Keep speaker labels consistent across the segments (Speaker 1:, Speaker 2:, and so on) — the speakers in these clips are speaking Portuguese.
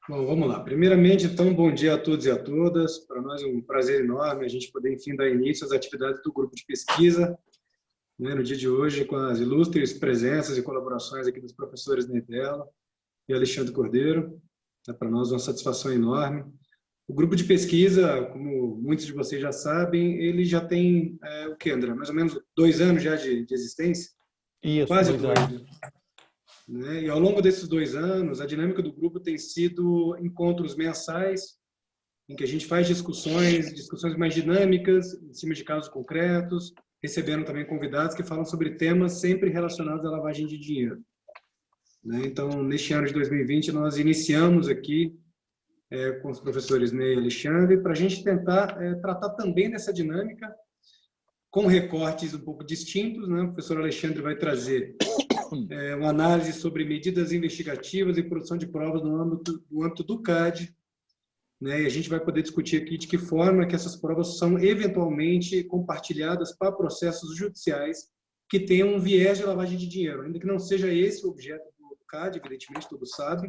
Speaker 1: Bom, vamos lá. Primeiramente, então, bom dia a todos e a todas. Para nós é um prazer enorme a gente poder, enfim, dar início às atividades do grupo de pesquisa, né, no dia de hoje, com as ilustres presenças e colaborações aqui dos professores Nedela e Alexandre Cordeiro. É para nós uma satisfação enorme. O grupo de pesquisa, como muitos de vocês já sabem, ele já tem, o que, André? Mais ou menos 2 anos já de existência?
Speaker 2: Isso,
Speaker 1: Quase
Speaker 2: 2 anos.
Speaker 1: né? E ao longo desses 2 anos, a dinâmica do grupo tem sido encontros mensais, em que a gente faz discussões mais dinâmicas, em cima de casos concretos, recebendo também convidados que falam sobre temas sempre relacionados à lavagem de dinheiro, né? Então, neste ano de 2020, nós iniciamos aqui com os professores Ney e Alexandre, para a gente tentar tratar também dessa dinâmica, com recortes um pouco distintos, né? O professor Alexandre vai trazer uma análise sobre medidas investigativas e produção de provas no âmbito do CAD, né? E a gente vai poder discutir aqui de que forma que essas provas são eventualmente compartilhadas para processos judiciais que tenham um viés de lavagem de dinheiro, ainda que não seja esse o objeto do CAD, evidentemente, todos sabem,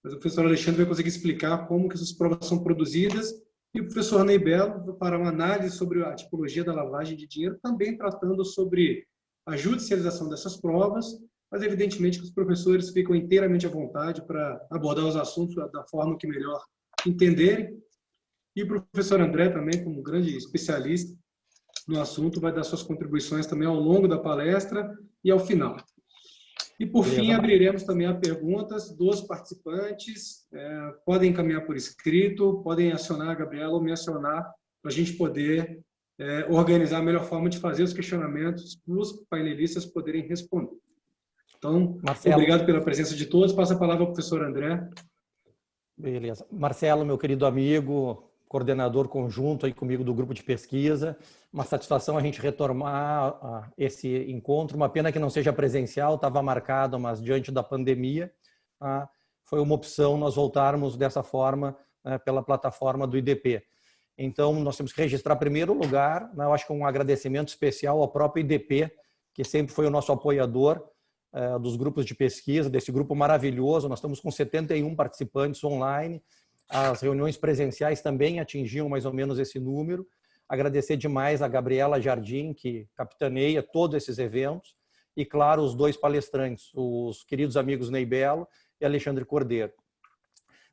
Speaker 1: mas o professor Alexandre vai conseguir explicar como que essas provas são produzidas, e o professor Ney Belo para uma análise sobre a tipologia da lavagem de dinheiro, também tratando sobre a judicialização dessas provas, mas evidentemente que os professores ficam inteiramente à vontade para abordar os assuntos da forma que melhor entenderem. E o professor André também, como grande especialista no assunto, vai dar suas contribuições também ao longo da palestra e ao final. E, por fim, abriremos também a perguntas dos participantes. Podem encaminhar por escrito, podem acionar a Gabriela ou me acionar para a gente poder organizar a melhor forma de fazer os questionamentos para os painelistas poderem responder. Então, Marcelo, obrigado pela presença de todos. Passo a palavra ao professor André.
Speaker 2: Beleza. Marcelo, meu querido amigo, coordenador conjunto aí comigo do grupo de pesquisa, uma satisfação a gente retomar esse encontro, uma pena que não seja presencial, estava marcado, mas diante da pandemia, foi uma opção nós voltarmos dessa forma pela plataforma do IDP. Então, nós temos que registrar, em primeiro lugar, eu acho que um agradecimento especial ao próprio IDP, que sempre foi o nosso apoiador dos grupos de pesquisa, desse grupo maravilhoso. Nós estamos com 71 participantes online, as reuniões presenciais também atingiam mais ou menos esse número. Agradecer demais a Gabriela Jardim, que capitaneia todos esses eventos, e, claro, os dois palestrantes, os queridos amigos Ney Belo e Alexandre Cordeiro.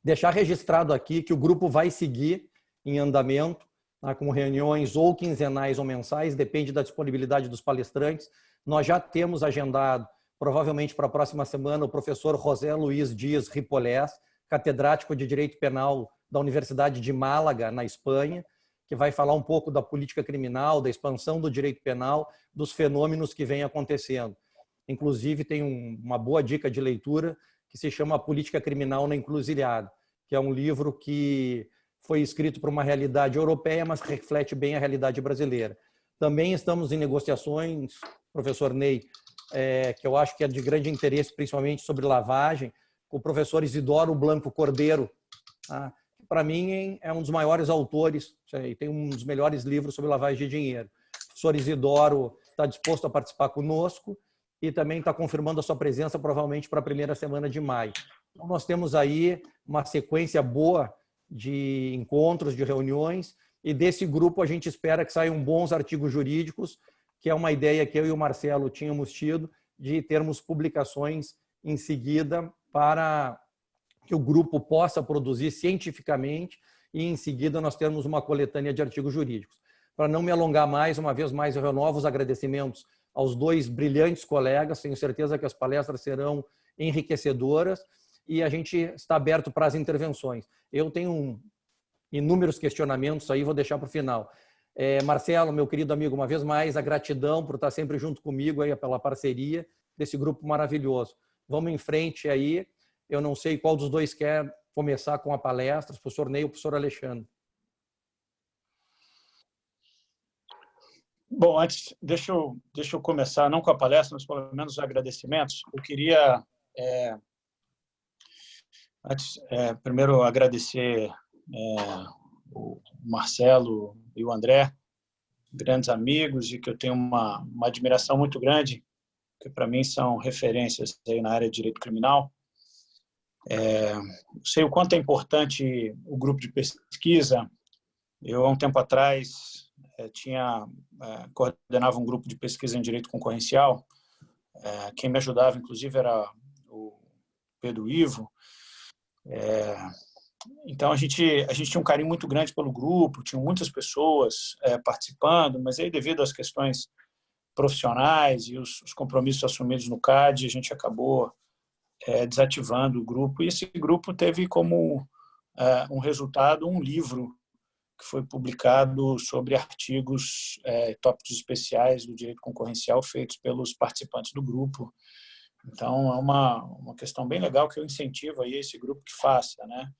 Speaker 2: Deixar registrado aqui que o grupo vai seguir em andamento, com reuniões ou quinzenais ou mensais, depende da disponibilidade dos palestrantes. Nós já temos agendado, provavelmente para a próxima semana, o professor José Luiz Dias Ripolés, catedrático de Direito Penal da Universidade de Málaga, na Espanha, que vai falar um pouco da política criminal, da expansão do direito penal, dos fenômenos que vêm acontecendo. Inclusive, tem uma boa dica de leitura que se chama Política Criminal na Encruzilhada, que é um livro que foi escrito para uma realidade europeia, mas reflete bem a realidade brasileira. Também estamos em negociações, professor Ney, que eu acho que é de grande interesse, principalmente sobre lavagem, com o professor Isidoro Blanco Cordeiro, que para mim é um dos maiores autores, tem um dos melhores livros sobre lavagem de dinheiro. O professor Isidoro está disposto a participar conosco e também está confirmando a sua presença provavelmente para a primeira semana de maio. Então, nós temos aí uma sequência boa de encontros, de reuniões, e desse grupo a gente espera que saiam bons artigos jurídicos, que é uma ideia que eu e o Marcelo tínhamos tido, de termos publicações em seguida para que o grupo possa produzir cientificamente e, em seguida, nós termos uma coletânea de artigos jurídicos. Para não me alongar mais, uma vez mais, eu renovo os agradecimentos aos dois brilhantes colegas, tenho certeza que as palestras serão enriquecedoras e a gente está aberto para as intervenções. Eu tenho inúmeros questionamentos aí, vou deixar para o final. Marcelo, meu querido amigo, uma vez mais, a gratidão por estar sempre junto comigo aí, pela parceria desse grupo maravilhoso. Vamos em frente aí. Eu não sei qual dos dois quer começar com a palestra, o professor Ney ou o professor Alexandre.
Speaker 3: Bom, antes, deixa eu começar, não com a palestra, mas pelo menos os agradecimentos. Eu queria, primeiro, agradecer o Marcelo e o André, grandes amigos, e que eu tenho uma admiração muito grande, que para mim são referências aí na área de direito criminal. Sei o quanto é importante o grupo de pesquisa. Eu, há um tempo atrás, coordenava um grupo de pesquisa em direito concorrencial. Quem me ajudava, inclusive, era o Pedro Ivo. Então, a gente tinha um carinho muito grande pelo grupo, tinham muitas pessoas participando, mas aí, devido às questões profissionais e os compromissos assumidos no CAD, a gente acabou desativando o grupo. E esse grupo teve como um resultado um livro que foi publicado sobre artigos, tópicos especiais do direito concorrencial feitos pelos participantes do grupo. Então, é uma questão bem legal que eu incentivo aí esse grupo que faça, né?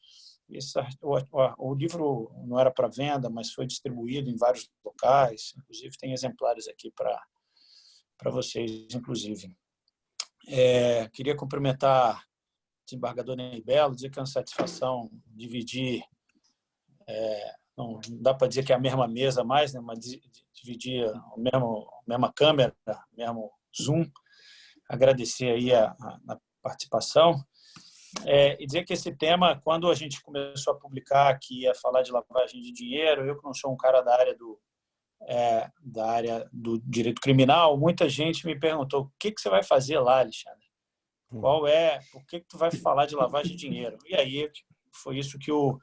Speaker 3: O livro não era para venda, mas foi distribuído em vários locais. Inclusive, tem exemplares aqui para vocês, inclusive. Queria cumprimentar o desembargador Ney Belo, dizer que é uma satisfação dividir, não dá para dizer que é a mesma mesa mais, né, mas dividir a mesma câmera, mesmo Zoom. Agradecer aí a participação. E dizer que esse tema, quando a gente começou a publicar que ia falar de lavagem de dinheiro, eu que não sou um cara da área do direito criminal, muita gente me perguntou: o que você vai fazer lá, Alexandre? Por que tu vai falar de lavagem de dinheiro? E aí foi isso que o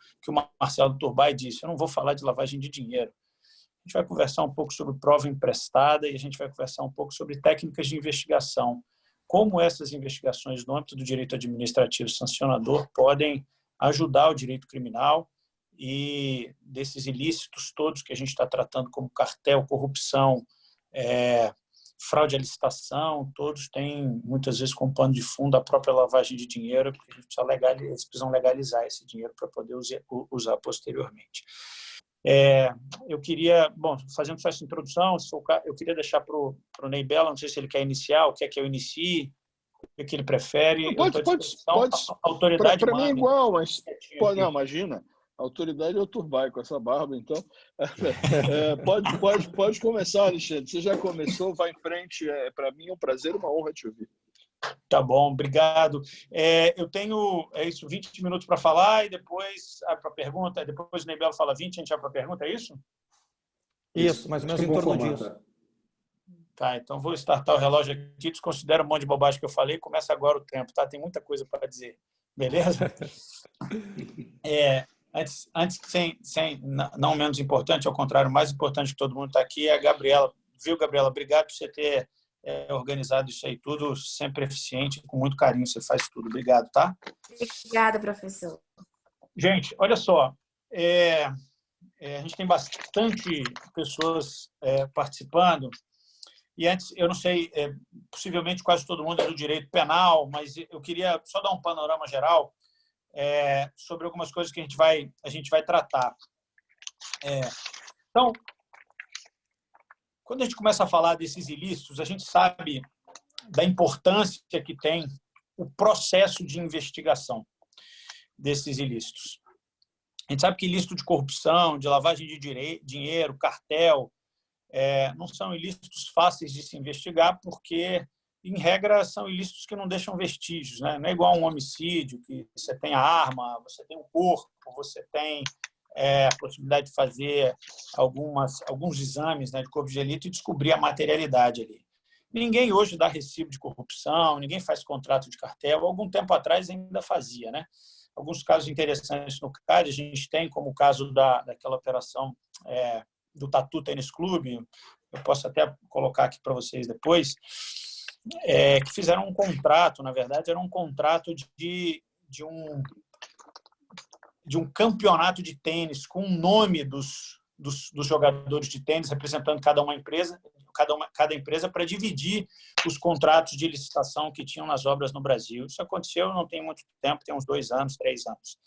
Speaker 3: Marcelo Turbay disse: eu não vou falar de lavagem de dinheiro. A gente vai conversar um pouco sobre prova emprestada e a gente vai conversar um pouco sobre técnicas de investigação. Como essas investigações no âmbito do direito administrativo sancionador podem ajudar o direito criminal e desses ilícitos todos que a gente está tratando como cartel, corrupção, fraude à licitação, todos têm, muitas vezes, como pano de fundo a própria lavagem de dinheiro, porque a gente eles precisam legalizar esse dinheiro para poder usar posteriormente. Eu queria, fazendo só essa introdução, eu queria deixar para o Ney Belo, não sei se ele quer iniciar, o que é que eu inicie, o que ele prefere.
Speaker 4: Pode.
Speaker 3: A autoridade
Speaker 4: para mim é igual, mas não, imagina. A autoridade é o Turbay com essa barba, então pode começar, Alexandre. Você já começou, vai em frente. Para mim é um prazer, uma honra te ouvir.
Speaker 3: Tá bom, obrigado. Eu tenho 20 minutos para falar e depois para a pergunta. Depois o Ney Belo fala 20, a gente vai para a pergunta, é isso?
Speaker 2: Isso, mais ou menos em torno disso.
Speaker 3: Tá, então vou startar o relógio aqui, desconsidera um monte de bobagem que eu falei, começa agora o tempo, tá? Tem muita coisa para dizer, beleza? Antes não menos importante, ao contrário, mais importante que todo mundo está aqui, é a Gabriela. Viu, Gabriela? Obrigado por você ter organizado isso aí tudo, sempre eficiente, com muito carinho você faz tudo. Obrigado, tá?
Speaker 5: Obrigada, professor.
Speaker 3: Gente, olha só, a gente tem bastante pessoas participando e antes, eu não sei, possivelmente quase todo mundo é do direito penal, mas eu queria só dar um panorama geral sobre algumas coisas que a gente vai tratar. Então, quando a gente começa a falar desses ilícitos, a gente sabe da importância que tem o processo de investigação desses ilícitos. A gente sabe que ilícito de corrupção, de lavagem de dinheiro, cartel, não são ilícitos fáceis de se investigar porque, em regra, são ilícitos que não deixam vestígios, né? Não é igual a um homicídio, que você tem a arma, você tem o corpo, você tem a possibilidade de fazer alguns exames, né, de corpo de delito e descobrir a materialidade ali. Ninguém hoje dá recibo de corrupção, ninguém faz contrato de cartel. Algum tempo atrás ainda fazia, né? Alguns casos interessantes no CAD, a gente tem como o caso daquela operação do Tatu Tênis Clube, eu posso até colocar aqui para vocês depois, que fizeram um contrato, na verdade, era um contrato de um campeonato de tênis com o nome dos jogadores de tênis, representando cada empresa para dividir os contratos de licitação que tinham nas obras no Brasil. Isso aconteceu não tem muito tempo, tem uns 2 anos, 3 anos,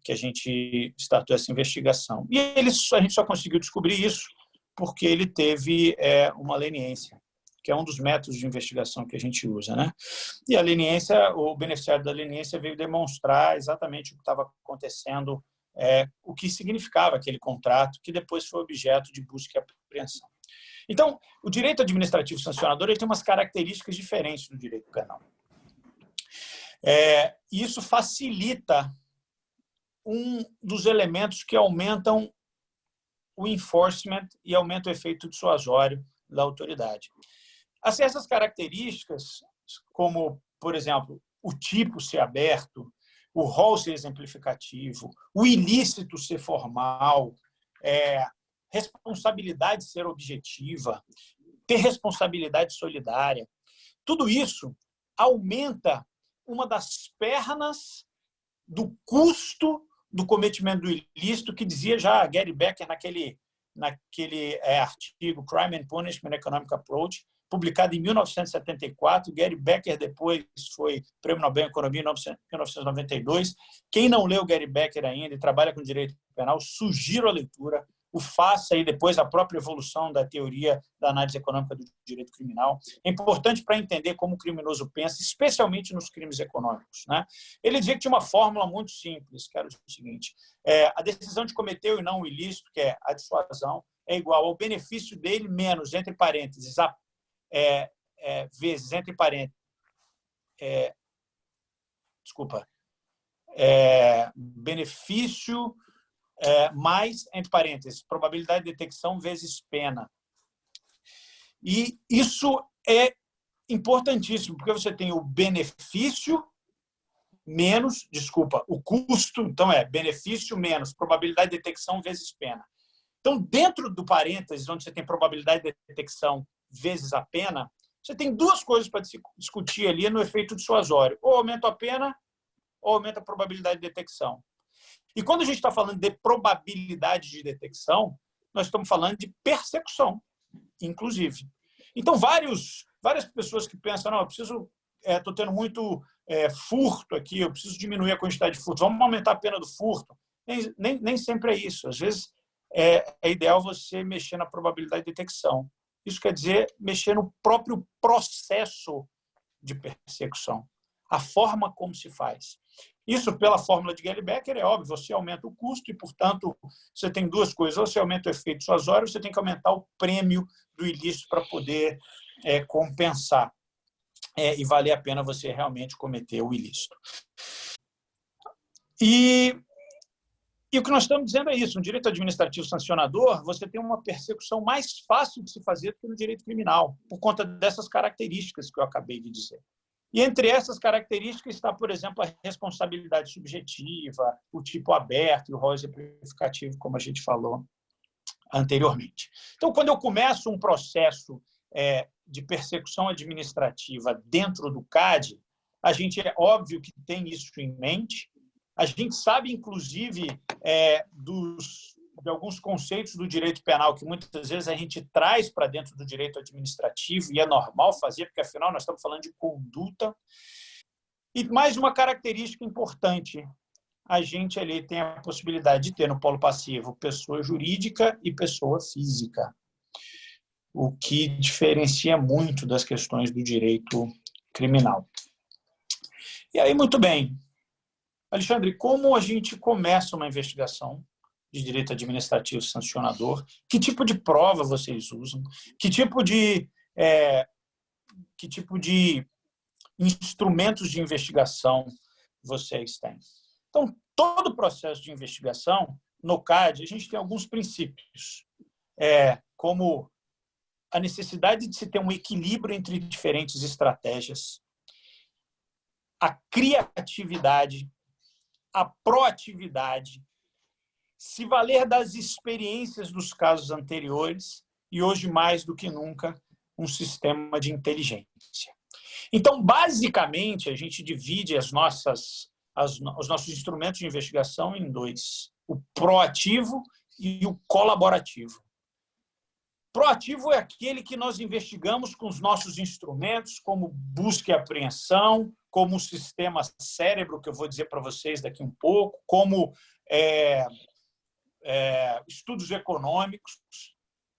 Speaker 3: que a gente startou essa investigação. E a gente só conseguiu descobrir isso porque ele teve uma leniência, que é um dos métodos de investigação que a gente usa, né? E a leniência, o beneficiário da leniência veio demonstrar exatamente o que estava acontecendo, o que significava aquele contrato, que depois foi objeto de busca e apreensão. Então, o direito administrativo sancionador ele tem umas características diferentes do direito penal. Isso facilita um dos elementos que aumentam o enforcement e aumenta o efeito dissuasório da autoridade. Assim, essas características, como, por exemplo, o tipo ser aberto, o rol ser exemplificativo, o ilícito ser formal, responsabilidade ser objetiva, ter responsabilidade solidária, tudo isso aumenta uma das pernas do custo do cometimento do ilícito, que dizia já Gary Becker naquele artigo Crime and Punishment Economic Approach, publicado em 1974. Gary Becker depois foi Prêmio Nobel em Economia em 1992. Quem não leu Gary Becker ainda e trabalha com direito penal, sugiro a leitura, o faça e depois a própria evolução da teoria da análise econômica do direito criminal. É importante para entender como o criminoso pensa, especialmente nos crimes econômicos, né? Ele dizia que tinha uma fórmula muito simples, que era o seguinte: a decisão de cometer ou não o ilícito, que é a dissuasão, é igual ao benefício dele menos, entre parênteses, vezes, entre parênteses, benefício mais, entre parênteses, probabilidade de detecção vezes pena. E isso é importantíssimo, porque você tem o benefício menos, o custo, então benefício menos probabilidade de detecção vezes pena. Então, dentro do parênteses, onde você tem probabilidade de detecção vezes a pena, você tem duas coisas para discutir ali no efeito dissuasório: ou aumenta a pena, ou aumenta a probabilidade de detecção. E quando a gente está falando de probabilidade de detecção, nós estamos falando de persecução, inclusive. Então, várias pessoas que pensam, não, estou tendo muito furto aqui, eu preciso diminuir a quantidade de furto, vamos aumentar a pena do furto. Nem sempre é isso. Às vezes é ideal você mexer na probabilidade de detecção. Isso quer dizer mexer no próprio processo de persecução, a forma como se faz. Isso, pela fórmula de Gary Becker, é óbvio, você aumenta o custo e, portanto, você tem duas coisas: ou você aumenta o efeito dissuasório, você tem que aumentar o prêmio do ilícito para poder compensar e valer a pena você realmente cometer o ilícito. E o que nós estamos dizendo é isso: no direito administrativo sancionador, você tem uma persecução mais fácil de se fazer do que no direito criminal, por conta dessas características que eu acabei de dizer. E entre essas características está, por exemplo, a responsabilidade subjetiva, o tipo aberto e o rol exemplificativo, como a gente falou anteriormente. Então, quando eu começo um processo de persecução administrativa dentro do CAD, a gente é óbvio que tem isso em mente. A gente sabe, inclusive, de alguns conceitos do direito penal que muitas vezes a gente traz para dentro do direito administrativo, e é normal fazer, porque afinal nós estamos falando de conduta. E mais uma característica importante: a gente ali tem a possibilidade de ter no polo passivo pessoa jurídica e pessoa física, o que diferencia muito das questões do direito criminal. E aí, muito bem, Alexandre, como a gente começa uma investigação de direito administrativo sancionador? Que tipo de prova vocês usam? Que tipo de instrumentos de investigação vocês têm? Então, todo o processo de investigação, no CAD, a gente tem alguns princípios, como a necessidade de se ter um equilíbrio entre diferentes estratégias, a criatividade, a proatividade, se valer das experiências dos casos anteriores e, hoje, mais do que nunca, um sistema de inteligência. Então, basicamente, a gente divide os nossos instrumentos de investigação em dois: o proativo e o colaborativo. Proativo é aquele que nós investigamos com os nossos instrumentos, como busca e apreensão, como o sistema cérebro, que eu vou dizer para vocês daqui um pouco, como estudos econômicos.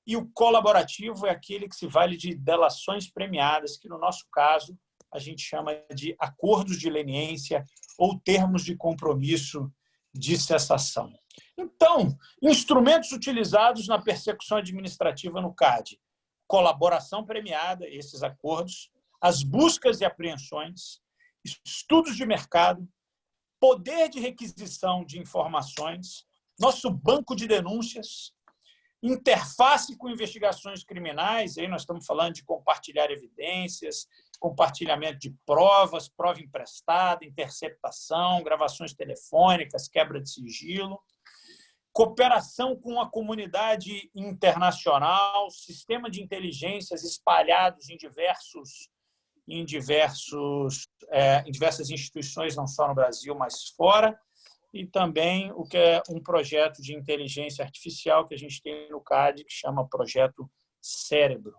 Speaker 3: E o colaborativo é aquele que se vale de delações premiadas, que no nosso caso a gente chama de acordos de leniência ou termos de compromisso de cessação. Então, instrumentos utilizados na persecução administrativa no CAD: colaboração premiada, esses acordos, as buscas e apreensões estudos de mercado, poder de requisição de informações, nosso banco de denúncias, interface com investigações criminais, aí nós estamos falando de compartilhar evidências, compartilhamento de provas, prova emprestada, interceptação, gravações telefônicas, quebra de sigilo, cooperação com a comunidade internacional, sistema de inteligências espalhados em diversas instituições, não só no Brasil, mas fora, e também o que é um projeto de inteligência artificial que a gente tem no CAD, que chama Projeto Cérebro,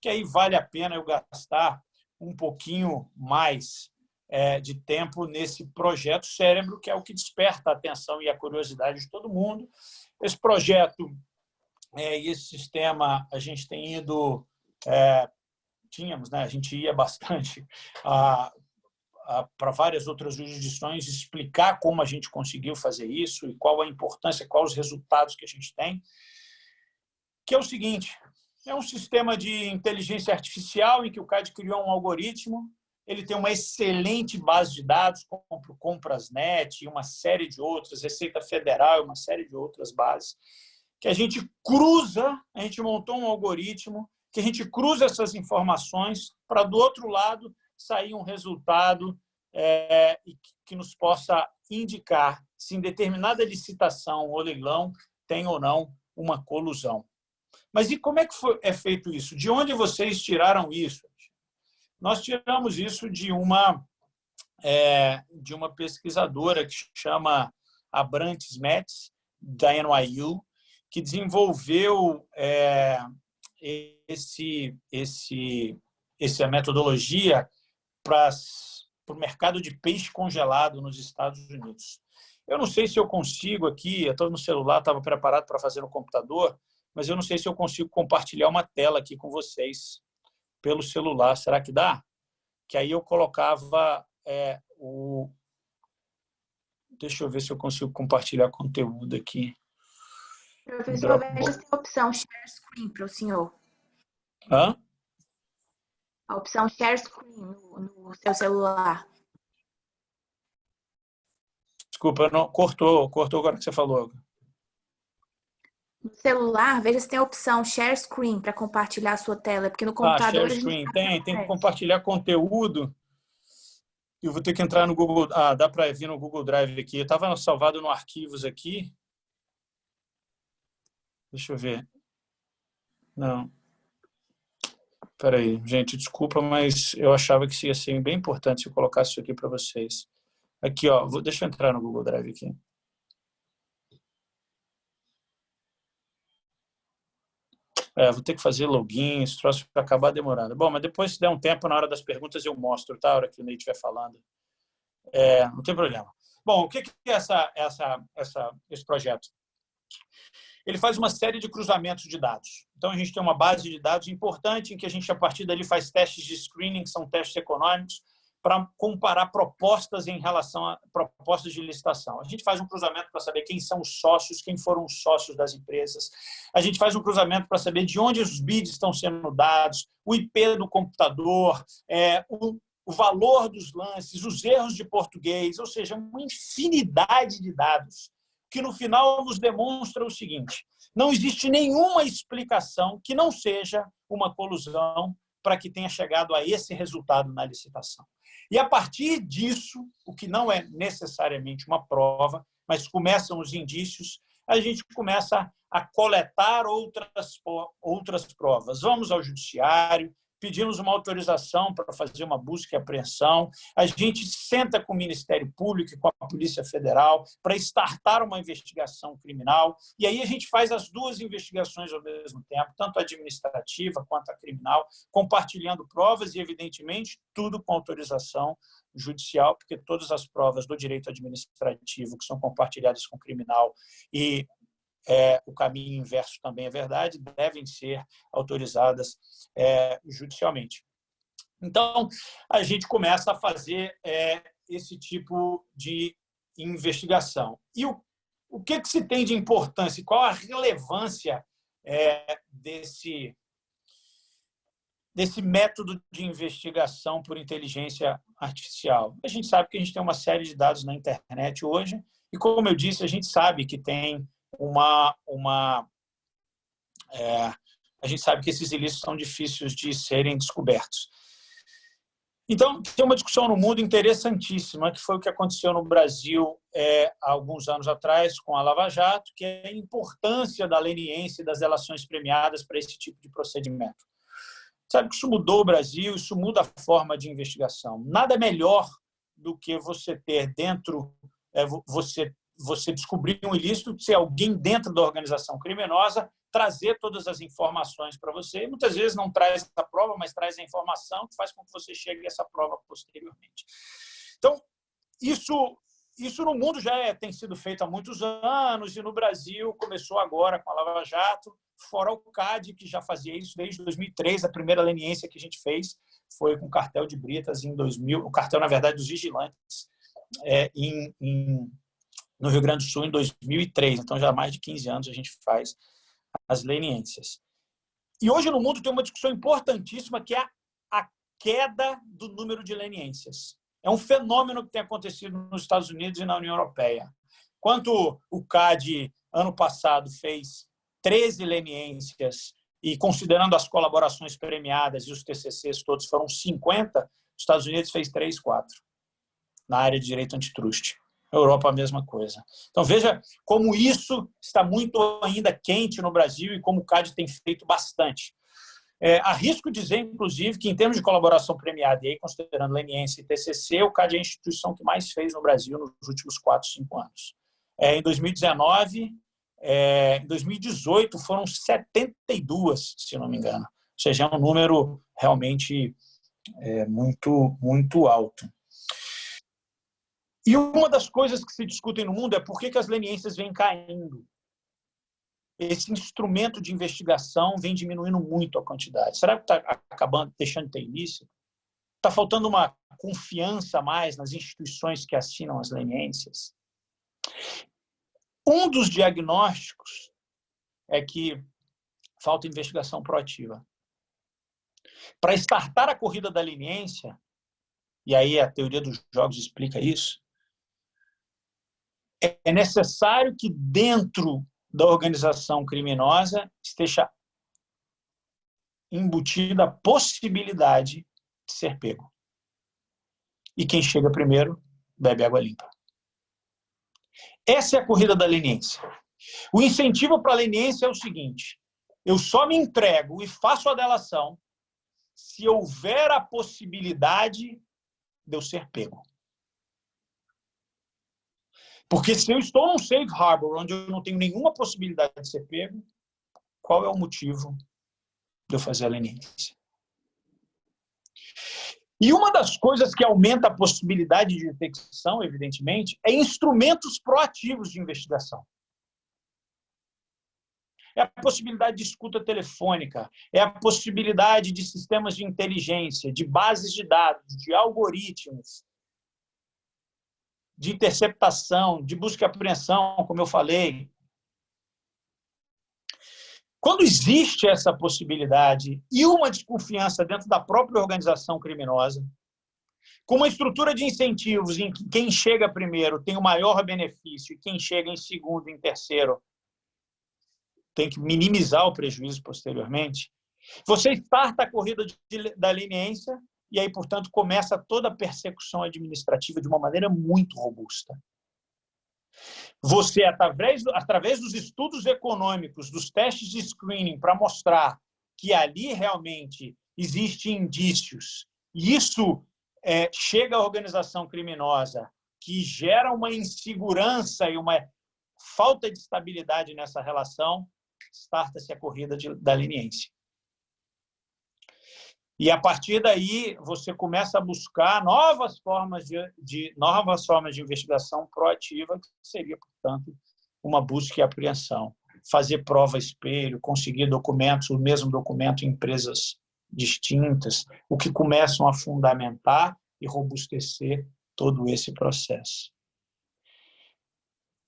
Speaker 3: que aí vale a pena eu gastar um pouquinho mais de tempo nesse projeto Cérebro, que é o que desperta a atenção e a curiosidade de todo mundo. Esse projeto e esse sistema, a gente tem ido... tínhamos, né? A gente ia bastante para várias outras jurisdições explicar como a gente conseguiu fazer isso e qual a importância, quais os resultados que a gente tem, que é o seguinte: é um sistema de inteligência artificial em que o CAD criou um algoritmo, ele tem uma excelente base de dados, como Comprasnet e uma série de outras, Receita Federal e uma série de outras bases, que a gente montou um algoritmo que a gente cruza essas informações para, do outro lado, sair um resultado que nos possa indicar se em determinada licitação ou leilão tem ou não uma colusão. Mas e como é que é feito isso? De onde vocês tiraram isso? Nós tiramos isso de uma pesquisadora que chama Abrantes Metz, da NYU, que desenvolveu essa metodologia para o mercado de peixe congelado nos Estados Unidos. Eu não sei se eu consigo aqui, eu estou no celular, estava preparado para fazer no computador, mas eu não sei se eu consigo compartilhar uma tela aqui com vocês pelo celular. Será que dá? Que aí eu colocava Deixa eu ver se eu consigo compartilhar conteúdo aqui.
Speaker 5: Professor, veja se tem a opção Share Screen para o senhor.
Speaker 3: Hã?
Speaker 5: A opção Share Screen no seu celular.
Speaker 3: Desculpa, não, cortou agora que você falou.
Speaker 5: No celular, veja se tem a opção Share Screen para compartilhar a sua tela, porque no computador...
Speaker 3: Share Screen. Tem que compartilhar conteúdo. Eu vou ter que entrar no Google... dá para vir no Google Drive aqui. Eu estava salvado no arquivos aqui. Deixa eu ver. Não. Espera aí, gente, desculpa, mas eu achava que isso ia ser bem importante se eu colocasse isso aqui para vocês. Aqui, ó, deixa eu entrar no Google Drive aqui. Vou ter que fazer login, esse troço vai acabar demorando. Bom, mas depois, se der um tempo, na hora das perguntas, eu mostro, tá? A hora que o Ney estiver falando. Não tem problema. Bom, o que é esse projeto? Ele faz uma série de cruzamentos de dados. Então, a gente tem uma base de dados importante em que a gente, a partir dali, faz testes de screening, que são testes econômicos, para comparar propostas em relação a propostas de licitação. A gente faz um cruzamento para saber quem são os sócios, quem foram os sócios das empresas. A gente faz um cruzamento para saber de onde os bids estão sendo dados, o IP do computador, o valor dos lances, os erros de português, ou seja, uma infinidade de dados que, no final, nos demonstra o seguinte: não existe nenhuma explicação que não seja uma colusão para que tenha chegado a esse resultado na licitação. E, a partir disso, o que não é necessariamente uma prova, mas começam os indícios, a gente começa a coletar outras provas. Vamos ao judiciário, pedimos uma autorização para fazer uma busca e apreensão, a gente senta com o Ministério Público e com a Polícia Federal para startar uma investigação criminal, e aí a gente faz as duas investigações ao mesmo tempo, tanto a administrativa quanto a criminal, compartilhando provas e, evidentemente, tudo com autorização judicial, porque todas as provas do direito administrativo que são compartilhadas com o criminal e o caminho inverso também é verdade, devem ser autorizadas judicialmente. Então, a gente começa a fazer esse tipo de investigação. E o que se tem de importância? Qual a relevância desse método de investigação por inteligência artificial. A gente sabe que a gente tem uma série de dados na internet hoje e, como eu disse, a gente sabe que tem a gente sabe que esses ilícitos são difíceis de serem descobertos. Então, tem uma discussão no mundo interessantíssima, que foi o que aconteceu no Brasil há alguns anos atrás com a Lava Jato, que é a importância da leniência e das delações premiadas para esse tipo de procedimento. Sabe que isso mudou o Brasil, isso muda a forma de investigação. Nada melhor do que você ter dentro, você descobrir um ilícito, ser alguém dentro da organização criminosa, trazer todas as informações para você. E muitas vezes não traz a prova, mas traz a informação que faz com que você chegue a essa prova posteriormente. Então, isso no mundo já tem sido feito há muitos anos e no Brasil começou agora com a Lava Jato, fora o CAD, que já fazia isso desde 2003. A primeira leniência que a gente fez foi com o cartel de Britas em 2000, o cartel, na verdade, dos vigilantes, no Rio Grande do Sul, em 2003. Então, já há mais de 15 anos a gente faz as leniências. E hoje no mundo tem uma discussão importantíssima, que é a queda do número de leniências. É um fenômeno que tem acontecido nos Estados Unidos e na União Europeia. Enquanto o CAD, ano passado, fez 13 leniências, e considerando as colaborações premiadas e os TCCs todos foram 50, os Estados Unidos fez 3, 4 na área de direito antitruste. Europa, a mesma coisa. Então, veja como isso está muito ainda quente no Brasil e como o CAD tem feito bastante. Arrisco dizer, inclusive, que em termos de colaboração premiada, e aí considerando leniência e TCC, o CAD é a instituição que mais fez no Brasil nos últimos 4, 5 anos. Em 2019, em 2018, foram 72, se não me engano. Ou seja, é um número realmente muito, muito alto. E uma das coisas que se discutem no mundo é por que as leniências vêm caindo. Esse instrumento de investigação vem diminuindo muito a quantidade. Será que está acabando, deixando de ter início? Está faltando uma confiança a mais nas instituições que assinam as leniências? Um dos diagnósticos é que falta investigação proativa. Para startar a corrida da leniência, e aí a teoria dos jogos explica isso, é necessário que dentro da organização criminosa esteja embutida a possibilidade de ser pego. E quem chega primeiro bebe água limpa. Essa é a corrida da leniência. O incentivo para a leniência é o seguinte: eu só me entrego e faço a delação se houver a possibilidade de eu ser pego. Porque se eu estou num safe harbor, onde eu não tenho nenhuma possibilidade de ser pego, qual é o motivo de eu fazer a leniência? E uma das coisas que aumenta a possibilidade de detecção, evidentemente, é instrumentos proativos de investigação. É a possibilidade de escuta telefônica, é a possibilidade de sistemas de inteligência, de bases de dados, de algoritmos, de interceptação, de busca e apreensão, como eu falei. Quando existe essa possibilidade e uma desconfiança dentro da própria organização criminosa, com uma estrutura de incentivos em que quem chega primeiro tem o maior benefício e quem chega em segundo e em terceiro tem que minimizar o prejuízo posteriormente, você starta a corrida da leniência e aí, portanto, começa toda a persecução administrativa de uma maneira muito robusta. Você, através dos estudos econômicos, dos testes de screening, para mostrar que ali realmente existem indícios, e isso chega à organização criminosa, que gera uma insegurança e uma falta de estabilidade nessa relação, starta-se a corrida da leniência. E, a partir daí, você começa a buscar novas formas de investigação proativa, que seria, portanto, uma busca e apreensão. Fazer prova espelho, conseguir documentos, o mesmo documento em empresas distintas, o que começam a fundamentar e robustecer todo esse processo.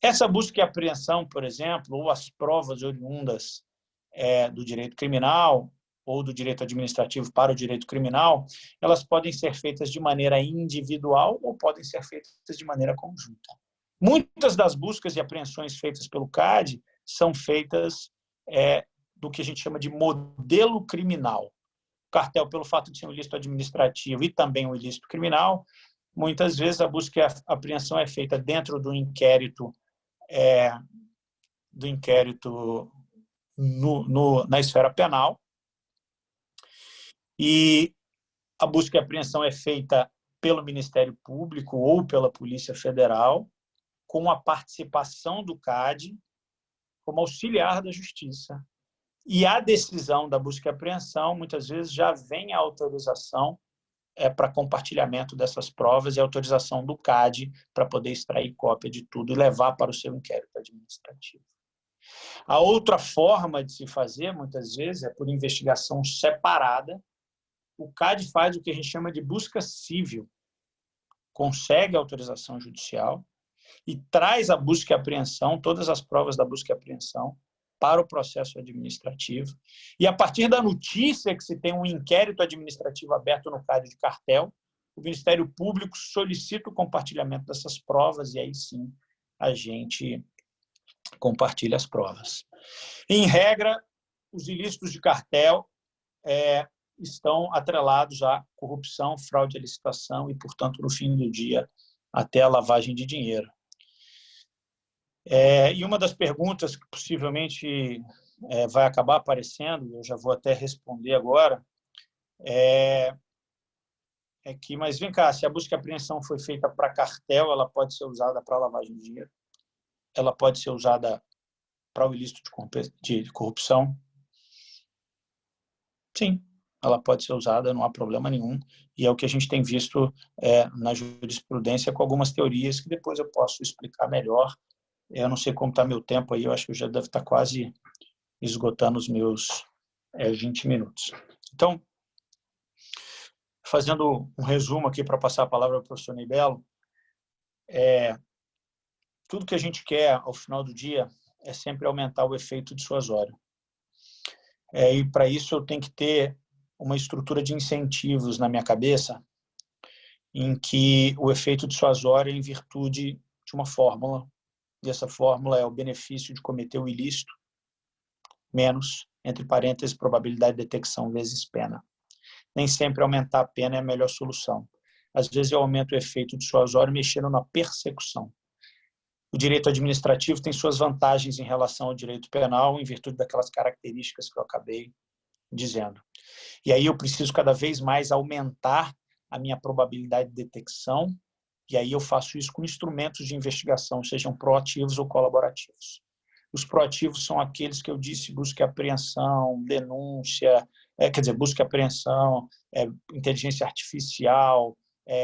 Speaker 3: Essa busca e apreensão, por exemplo, ou as provas oriundas do direito criminal, ou do direito administrativo para o direito criminal, elas podem ser feitas de maneira individual ou podem ser feitas de maneira conjunta. Muitas das buscas e apreensões feitas pelo CAD são feitas do que a gente chama de modelo criminal. O cartel, pelo fato de ser um ilícito administrativo e também um ilícito criminal, muitas vezes a busca e a apreensão é feita dentro do inquérito na esfera penal, e a busca e apreensão é feita pelo Ministério Público ou pela Polícia Federal, com a participação do CAD como auxiliar da Justiça. E a decisão da busca e apreensão, muitas vezes, já vem a autorização para compartilhamento dessas provas e a autorização do CAD para poder extrair cópia de tudo e levar para o seu inquérito administrativo. A outra forma de se fazer, muitas vezes, é por investigação separada. O CAD faz o que a gente chama de busca civil, consegue a autorização judicial e traz a busca e apreensão, todas as provas da busca e apreensão, para o processo administrativo. E, a partir da notícia que se tem um inquérito administrativo aberto no CAD de cartel, o Ministério Público solicita o compartilhamento dessas provas e aí sim a gente compartilha as provas. Em regra, os ilícitos de cartel estão atrelados à corrupção, fraude à licitação e, portanto, no fim do dia, até a lavagem de dinheiro. E uma das perguntas que possivelmente vai acabar aparecendo, eu já vou até responder agora, mas vem cá, se a busca e apreensão foi feita para cartel, ela pode ser usada para lavagem de dinheiro? Ela pode ser usada para o ilícito de corrupção? Sim, ela pode ser usada, não há problema nenhum. E é o que a gente tem visto na jurisprudência com algumas teorias que depois eu posso explicar melhor. Eu não sei como está meu tempo aí, eu acho que eu já devo estar quase esgotando os meus 20 minutos. Então, fazendo um resumo aqui para passar a palavra para o professor Ney Bello, tudo que a gente quer ao final do dia é sempre aumentar o efeito dissuasório. E para isso eu tenho que ter uma estrutura de incentivos na minha cabeça em que o efeito dissuasório é em virtude de uma fórmula, e essa fórmula é o benefício de cometer o ilícito menos, entre parênteses, probabilidade de detecção vezes pena. Nem sempre aumentar a pena é a melhor solução. Às vezes eu aumento o efeito dissuasório mexendo na persecução. O direito administrativo tem suas vantagens em relação ao direito penal, em virtude daquelas características que eu acabei dizendo. E aí eu preciso cada vez mais aumentar a minha probabilidade de detecção, e aí eu faço isso com instrumentos de investigação, sejam proativos ou colaborativos. Os proativos são aqueles que eu disse, busca e apreensão, denúncia, busca e apreensão, inteligência artificial,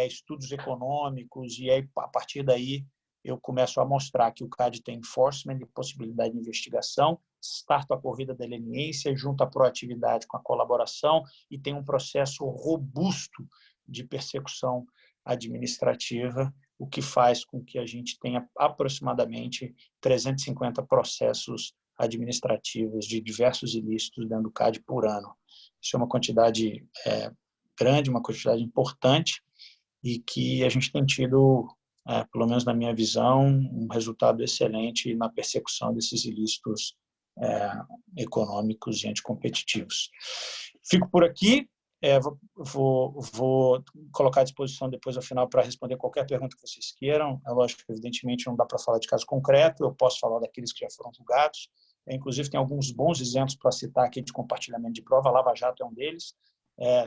Speaker 3: estudos econômicos, e aí, a partir daí eu começo a mostrar que o CAD tem enforcement e possibilidade de investigação, starto a corrida da leniência, junto a proatividade com a colaboração e tem um processo robusto de persecução administrativa, o que faz com que a gente tenha aproximadamente 350 processos administrativos de diversos ilícitos dentro do CAD por ano. Isso é uma quantidade grande, uma quantidade importante e que a gente tem tido, pelo menos na minha visão, um resultado excelente na persecução desses ilícitos econômicos e anticompetitivos. Fico por aqui. Vou colocar à disposição depois, ao final, para responder qualquer pergunta que vocês queiram. É lógico que, evidentemente, não dá para falar de caso concreto, eu posso falar daqueles que já foram julgados. Inclusive, tem alguns bons exemplos para citar aqui de compartilhamento de prova, a Lava Jato é um deles,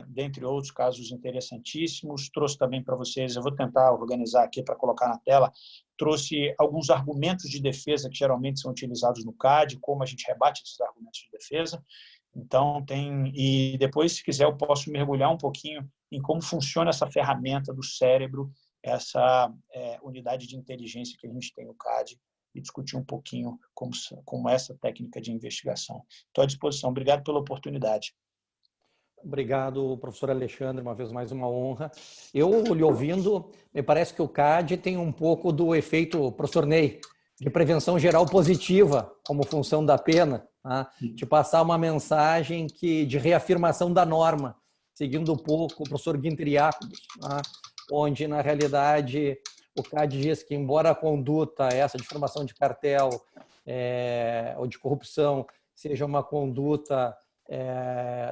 Speaker 3: dentre outros casos interessantíssimos. Trouxe também para vocês, eu vou tentar organizar aqui para colocar na tela, trouxe alguns argumentos de defesa que geralmente são utilizados no CAD, como a gente rebate esses argumentos de defesa. Então, e depois, se quiser, eu posso mergulhar um pouquinho em como funciona essa ferramenta do cérebro, essa unidade de inteligência que a gente tem no CAD, e discutir um pouquinho como essa técnica de investigação. Estou à disposição. Obrigado pela oportunidade.
Speaker 2: Obrigado, professor Alexandre, uma vez mais uma honra. Eu, lhe ouvindo, me parece que o CAD tem um pouco do efeito, professor Ney, de prevenção geral positiva como função da pena, tá? De passar uma mensagem de reafirmação da norma, seguindo um pouco o professor Guinter Jacobs, tá? Onde, na realidade, o CAD diz que, embora a conduta, essa de formação de cartel ou de corrupção, seja uma conduta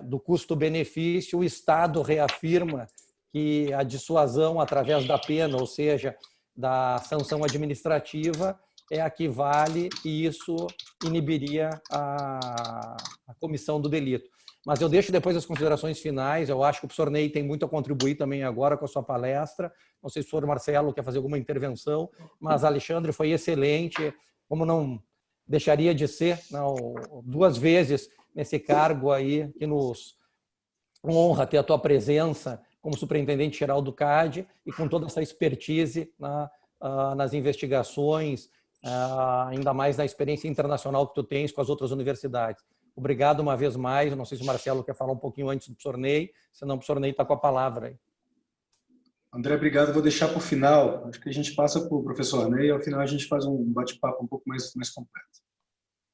Speaker 2: do custo-benefício, o Estado reafirma que a dissuasão através da pena, ou seja, da sanção administrativa, é a que vale e isso inibiria a comissão do delito. Mas eu deixo depois as considerações finais. Eu acho que o professor Ney tem muito a contribuir também agora com a sua palestra. Não sei se o professor Marcelo quer fazer alguma intervenção, mas Alexandre foi excelente, como não deixaria de ser, não, 2 vezes nesse cargo aí, que nos honra ter a tua presença como superintendente-geral do CAD e com toda essa expertise nas investigações, ainda mais na experiência internacional que tu tens com as outras universidades. Obrigado uma vez mais. Eu não sei se o Marcelo quer falar um pouquinho antes do professor Ney, senão o professor Ney está com a palavra aí.
Speaker 1: André, obrigado. Vou deixar para o final. Acho que a gente passa para o professor Ney e ao final a gente faz um bate-papo um pouco mais completo.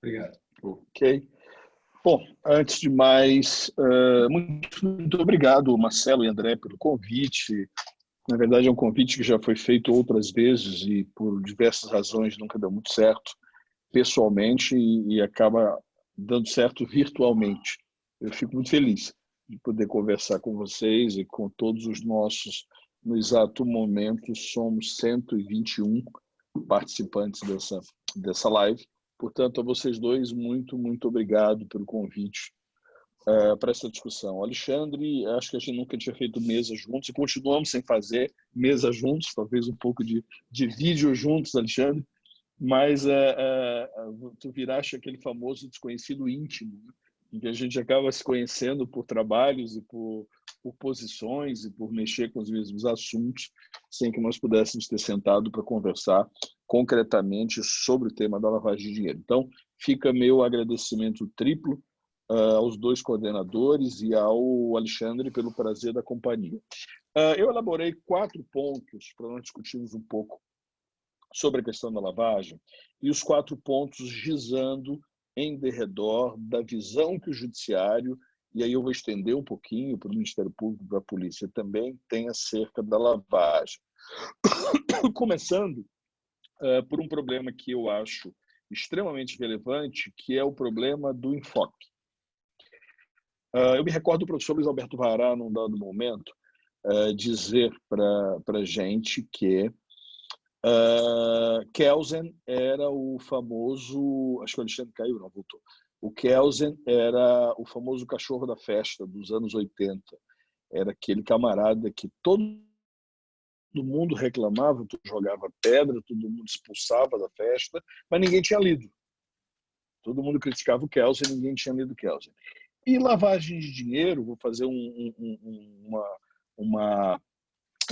Speaker 1: Obrigado.
Speaker 4: Ok. Bom, antes de mais, muito obrigado, Marcelo e André, pelo convite. Na verdade, é um convite que já foi feito outras vezes e, por diversas razões, nunca deu muito certo pessoalmente e acaba dando certo virtualmente. Eu fico muito feliz de poder conversar com vocês e com todos os nossos. No exato momento, somos 121 participantes dessa live. Portanto, a vocês dois, muito obrigado pelo convite para essa discussão. Alexandre, acho que a gente nunca tinha feito mesa juntos e continuamos sem fazer mesa juntos, talvez um pouco de vídeo juntos, Alexandre, mas tu viraste aquele famoso desconhecido íntimo, né? Em que a gente acaba se conhecendo por trabalhos e por posições e por mexer com os mesmos assuntos, sem que nós pudéssemos ter sentado para conversar concretamente sobre o tema da lavagem de dinheiro. Então, fica meu agradecimento triplo aos 2 coordenadores e ao Alexandre pelo prazer da companhia. Eu elaborei 4 pontos para nós discutirmos um pouco sobre a questão da lavagem, e os 4 pontos gizando em derredor da visão que o Judiciário, e aí eu vou estender um pouquinho para o Ministério Público e para a Polícia também, tem acerca da lavagem. Começando por um problema que eu acho extremamente relevante, que é o problema do enfoque. Eu me recordo do professor Luiz Alberto Vará, num dado momento, dizer para a gente que Kelsen era o famoso... Acho que o Alexandre caiu, não, voltou. O Kelsen era o famoso cachorro da festa dos anos 80. Era aquele camarada que todo mundo reclamava, todo mundo jogava pedra, todo mundo expulsava da festa, mas ninguém tinha lido. Todo mundo criticava o Kelsen, ninguém tinha lido o Kelsen. E lavagem de dinheiro, vou fazer uma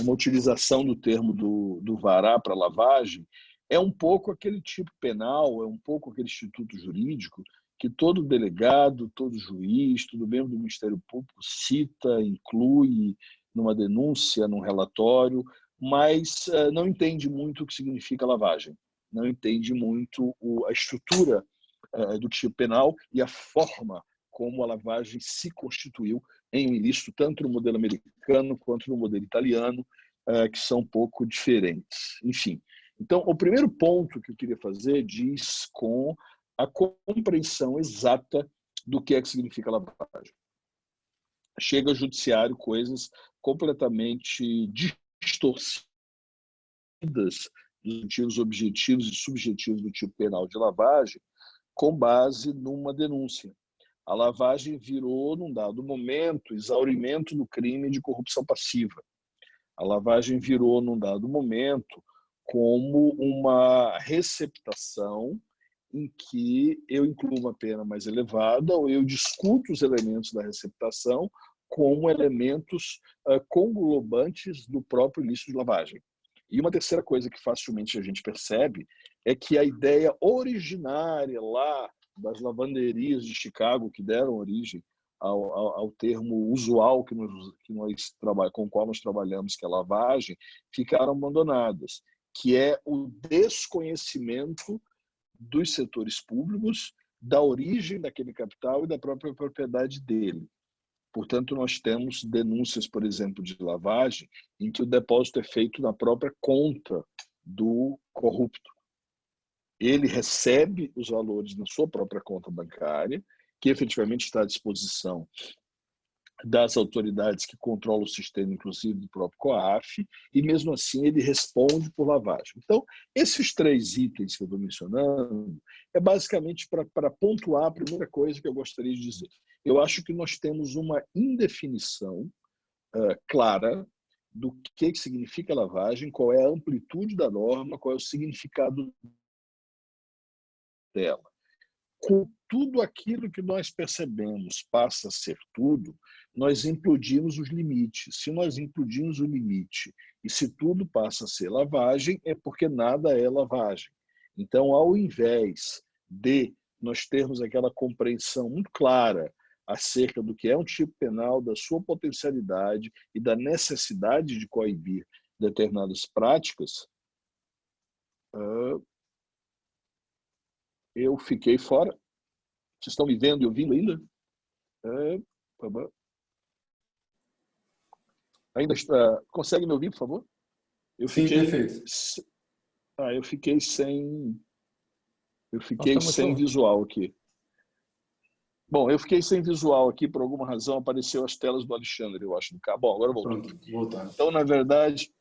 Speaker 4: utilização do termo do Vará para lavagem, é um pouco aquele tipo penal, é um pouco aquele instituto jurídico que todo delegado, todo juiz, todo membro do Ministério Público cita, inclui numa denúncia, num relatório, mas não entende muito o que significa lavagem, não entende muito a estrutura do tipo penal e a forma como a lavagem se constituiu em um ilícito, tanto no modelo americano quanto no modelo italiano, que são um pouco diferentes. Enfim, então, o primeiro ponto que eu queria fazer diz com a compreensão exata do que é que significa lavagem. Chega ao judiciário coisas completamente distorcidas dos motivos objetivos e subjetivos do tipo penal de lavagem, com base numa denúncia. A lavagem virou, num dado momento, exaurimento do crime de corrupção passiva. A lavagem virou, num dado momento, como uma receptação em que eu incluo uma pena mais elevada ou eu discuto os elementos da receptação como elementos conglobantes do próprio ilícito de lavagem. E uma terceira coisa que facilmente a gente percebe é que a ideia originária lá das lavanderias de Chicago, que deram origem ao termo usual com o qual nós trabalhamos, que é lavagem, ficaram abandonadas, que é o desconhecimento dos setores públicos, da origem daquele capital e da própria propriedade dele. Portanto, nós temos denúncias, por exemplo, de lavagem, em que o depósito é feito na própria conta do corrupto. Ele recebe os valores na sua própria conta bancária, que efetivamente está à disposição das autoridades que controlam o sistema, inclusive do próprio COAF, e mesmo assim ele responde por lavagem. Então, esses 3 itens que eu estou mencionando é basicamente para pontuar a primeira coisa que eu gostaria de dizer. Eu acho que nós temos uma indefinição clara do que significa lavagem, qual é a amplitude da norma, qual é o significado dela. Com tudo aquilo que nós percebemos passa a ser tudo, nós implodimos os limites. Se nós implodimos o limite e se tudo passa a ser lavagem, é porque nada é lavagem. Então, ao invés de nós termos aquela compreensão muito clara acerca do que é um tipo penal, da sua potencialidade e da necessidade de coibir determinadas práticas, eu fiquei fora. Vocês estão me vendo e ouvindo ainda? Ainda está... Consegue me ouvir, por favor?
Speaker 6: Sim, perfeito.
Speaker 4: Eu fiquei sem visual aqui. Bom, eu fiquei sem visual aqui, por alguma razão apareceu as telas do Alexandre, eu acho. Bom, agora voltou.
Speaker 6: Pronto, voltando.
Speaker 4: Então, na verdade,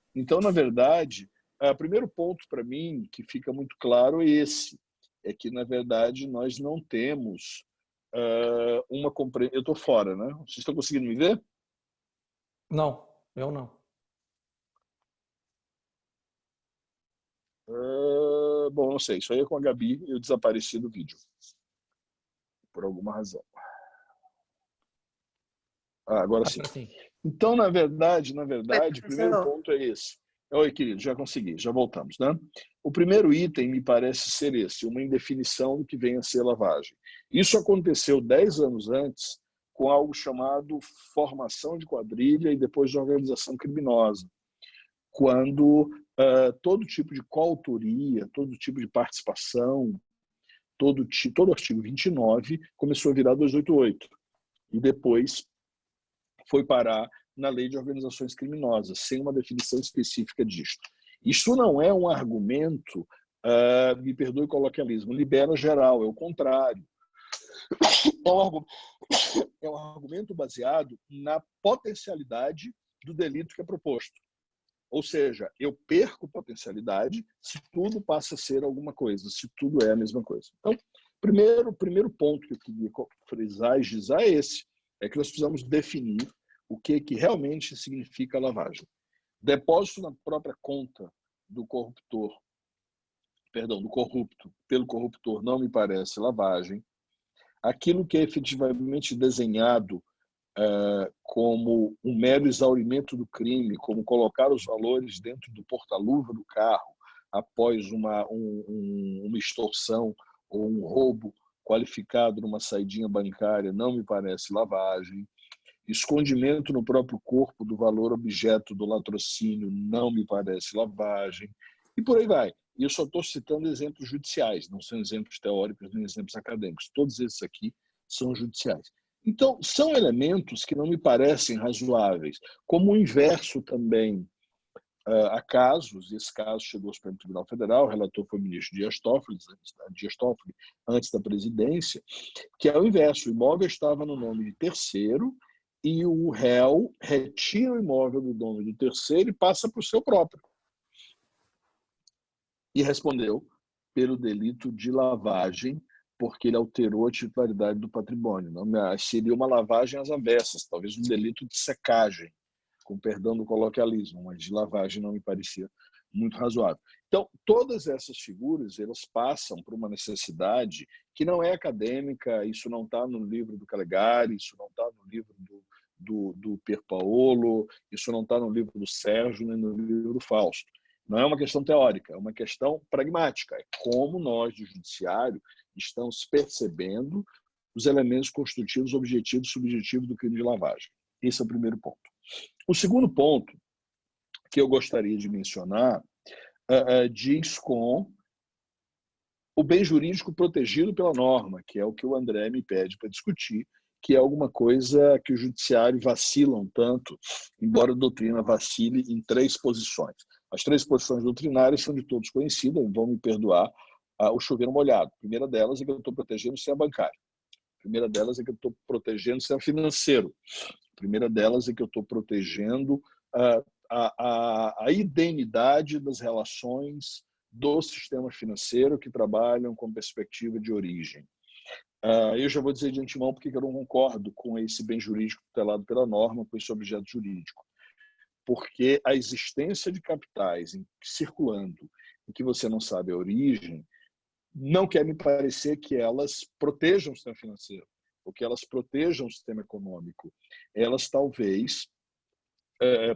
Speaker 4: o primeiro ponto para mim que fica muito claro é esse. É que, na verdade, nós não temos uma compreensão... Eu estou fora, né? Vocês estão conseguindo me ver?
Speaker 2: Não, eu não.
Speaker 4: Bom, não sei. Isso aí é com a Gabi, eu desapareci do vídeo. Por alguma razão. Agora sim. Então, na verdade, o primeiro ponto é esse. Oi, querido, já consegui, já voltamos, né? O primeiro item me parece ser esse, uma indefinição do que vem a ser lavagem. Isso aconteceu 10 anos antes com algo chamado formação de quadrilha e depois de organização criminosa, quando todo tipo de coautoria, todo tipo de participação, todo o artigo 29 começou a virar 288 e depois foi parar na lei de organizações criminosas, sem uma definição específica disto. Isso não é um argumento, me perdoe o coloquialismo, libera geral, é o contrário. É um argumento baseado na potencialidade do delito que é proposto. Ou seja, eu perco potencialidade se tudo passa a ser alguma coisa, se tudo é a mesma coisa. Então, o primeiro ponto que eu queria frisar e gizar é esse, é que nós precisamos definir o que realmente significa lavagem. Depósito na própria conta do corrupto pelo corruptor não me parece lavagem. Aquilo que é efetivamente desenhado como um mero exaurimento do crime, como colocar os valores dentro do porta-luva do carro após uma extorsão ou um roubo qualificado numa saidinha bancária, não me parece lavagem. Escondimento no próprio corpo do valor objeto do latrocínio não me parece lavagem. E por aí vai. E eu só estou citando exemplos judiciais, não são exemplos teóricos nem exemplos acadêmicos. Todos esses aqui são judiciais. Então, são elementos que não me parecem razoáveis. Como o inverso também. Há casos, esse caso chegou ao Supremo Tribunal Federal, o relator foi o ministro Dias Toffoli, antes da presidência, que é o inverso. O imóvel estava no nome de terceiro, e o réu retira o imóvel do dono do terceiro e passa para o seu próprio. E respondeu pelo delito de lavagem, porque ele alterou a titularidade do patrimônio. Não, seria uma lavagem às avessas, talvez um delito de secagem, com perdão do coloquialismo, mas de lavagem não me parecia muito razoável. Então, todas essas figuras, elas passam por uma necessidade que não é acadêmica, isso não está no livro do Calegari, isso não está no livro do Pierpaolo, isso não está no livro do Sérgio, nem no livro do Fausto. Não é uma questão teórica, é uma questão pragmática. É como nós, do judiciário, estamos percebendo os elementos constitutivos, objetivos e subjetivos do crime de lavagem. Esse é o primeiro ponto. O segundo ponto que eu gostaria de mencionar diz com o bem jurídico protegido pela norma, que é o que o André me pede para discutir, que é alguma coisa que o judiciário vacila um tanto, embora a doutrina vacile em 3 posições. As 3 posições doutrinárias são de todos conhecidas, vão me perdoar, o chover molhado. A primeira delas é que eu estou protegendo o sistema bancário. A primeira delas é que eu estou protegendo o sistema financeiro. A primeira delas é que eu estou protegendo a idoneidade das relações do sistema financeiro que trabalham com perspectiva de origem. Eu já vou dizer de antemão porque eu não concordo com esse bem jurídico tutelado pela norma, com esse objeto jurídico. Porque a existência de capitais circulando em que você não sabe a origem, não quer me parecer que elas protejam o sistema financeiro, ou que elas protejam o sistema econômico. Elas talvez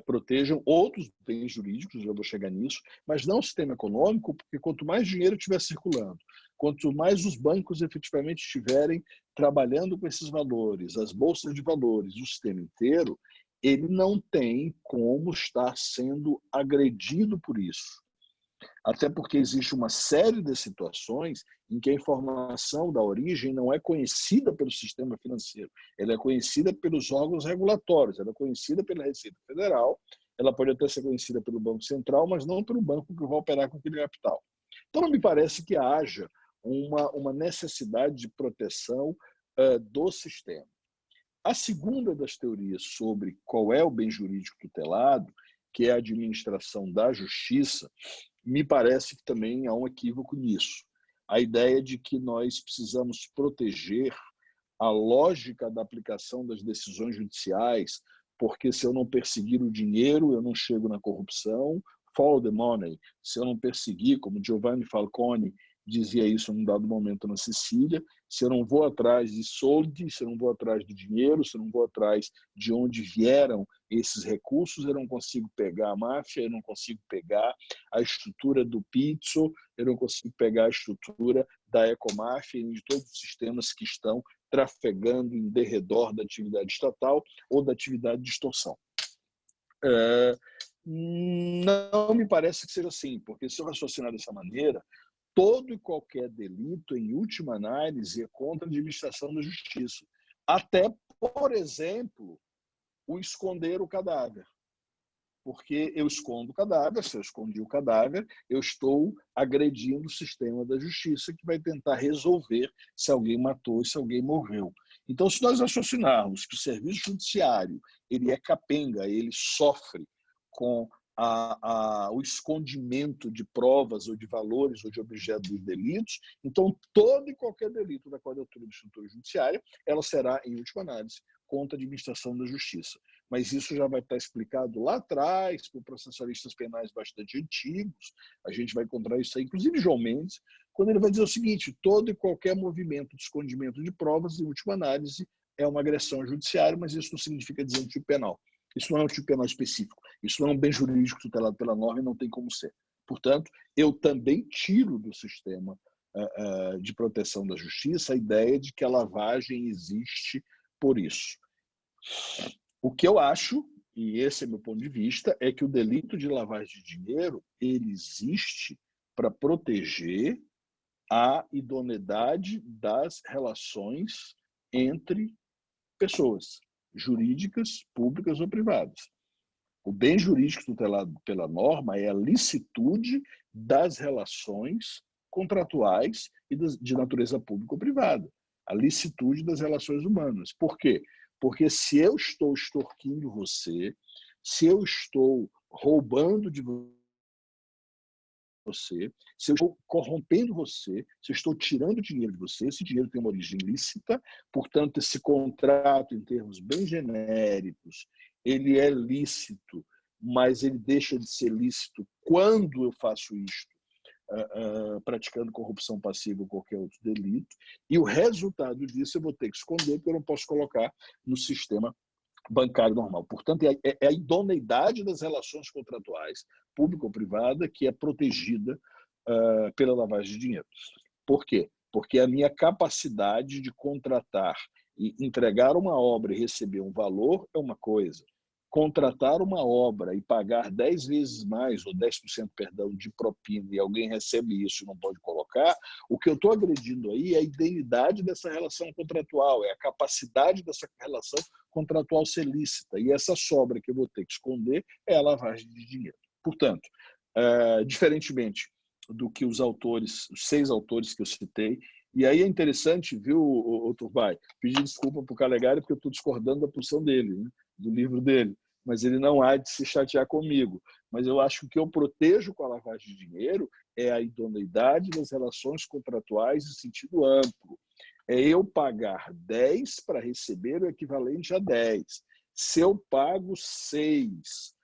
Speaker 4: protejam outros bens jurídicos, eu vou chegar nisso, mas não o sistema econômico, porque quanto mais dinheiro estiver circulando, quanto mais os bancos efetivamente estiverem trabalhando com esses valores, as bolsas de valores, o sistema inteiro, ele não tem como estar sendo agredido por isso. Até porque existe uma série de situações em que a informação da origem não é conhecida pelo sistema financeiro, ela é conhecida pelos órgãos regulatórios, ela é conhecida pela Receita Federal, ela pode até ser conhecida pelo Banco Central, mas não pelo banco que vai operar com aquele capital. Então, não me parece que haja uma necessidade de proteção do sistema. A segunda das teorias sobre qual é o bem jurídico tutelado, que é a administração da justiça, me parece que também há um equívoco nisso. A ideia de que nós precisamos proteger a lógica da aplicação das decisões judiciais, porque se eu não perseguir o dinheiro, eu não chego na corrupção, follow the money. Se eu não perseguir, como Giovanni Falcone dizia isso num dado momento na Sicília, se eu não vou atrás de soldi, se eu não vou atrás do dinheiro, se eu não vou atrás de onde vieram esses recursos, eu não consigo pegar a máfia, eu não consigo pegar a estrutura do Pizzo, eu não consigo pegar a estrutura da ecomáfia e de todos os sistemas que estão trafegando em derredor da atividade estatal ou da atividade de extorsão. Não me parece que seja assim, porque se eu raciocinar dessa maneira, todo e qualquer delito, em última análise, é contra a administração da justiça. Até, por exemplo, o esconder o cadáver. Porque eu escondo o cadáver, se eu escondi o cadáver, eu estou agredindo o sistema da justiça que vai tentar resolver se alguém matou e se alguém morreu. Então, se nós raciocinarmos que o serviço judiciário ele é capenga, ele sofre com o escondimento de provas ou de valores ou de objetos dos delitos, então todo e qualquer delito da quadratura da estrutura judiciária, ela será, em última análise, contra a administração da justiça. Mas isso já vai estar explicado lá atrás por processualistas penais bastante antigos, a gente vai encontrar isso aí, inclusive João Mendes, quando ele vai dizer o seguinte: todo e qualquer movimento de escondimento de provas, em última análise, é uma agressão judiciária, mas isso não significa dizer um tipo penal. Isso não é um tipo penal específico. Isso não é um bem jurídico tutelado pela norma e não tem como ser. Portanto, eu também tiro do sistema de proteção da justiça a ideia de que a lavagem existe por isso. O que eu acho, e esse é meu ponto de vista, é que o delito de lavagem de dinheiro ele existe para proteger a idoneidade das relações entre pessoas jurídicas, públicas ou privadas. O bem jurídico tutelado pela norma é a licitude das relações contratuais e de natureza pública ou privada. A licitude das relações humanas. Por quê? Porque se eu estou extorquindo você, se eu estou roubando de você, se eu estou corrompendo você, se eu estou tirando dinheiro de você, esse dinheiro tem uma origem lícita, portanto, esse contrato, em termos bem genéricos, ele é lícito, mas ele deixa de ser lícito quando eu faço isto, praticando corrupção passiva ou qualquer outro delito, e o resultado disso eu vou ter que esconder, porque eu não posso colocar no sistema bancário normal. Portanto, é a idoneidade das relações contratuais, pública ou privada, que é protegida pela lavagem de dinheiro. Por quê? Porque a minha capacidade de contratar e entregar uma obra e receber um valor é uma coisa. contratar uma obra e pagar 10 vezes mais, ou 10%, perdão, de propina, e alguém recebe isso e não pode colocar, o que eu estou agredindo aí é a idoneidade dessa relação contratual, é a capacidade dessa relação contratual ser lícita. E essa sobra que eu vou ter que esconder é a lavagem de dinheiro. Portanto, diferentemente do que os 6 autores que eu citei, e aí é interessante, viu, Turbay, pedir desculpa para o Calegari, porque eu estou discordando da posição dele, né, do livro dele, mas ele não há de se chatear comigo. Mas eu acho que o que eu protejo com a lavagem de dinheiro é a idoneidade das relações contratuais em sentido amplo. É eu pagar 10 para receber o equivalente a 10. Se eu pago 6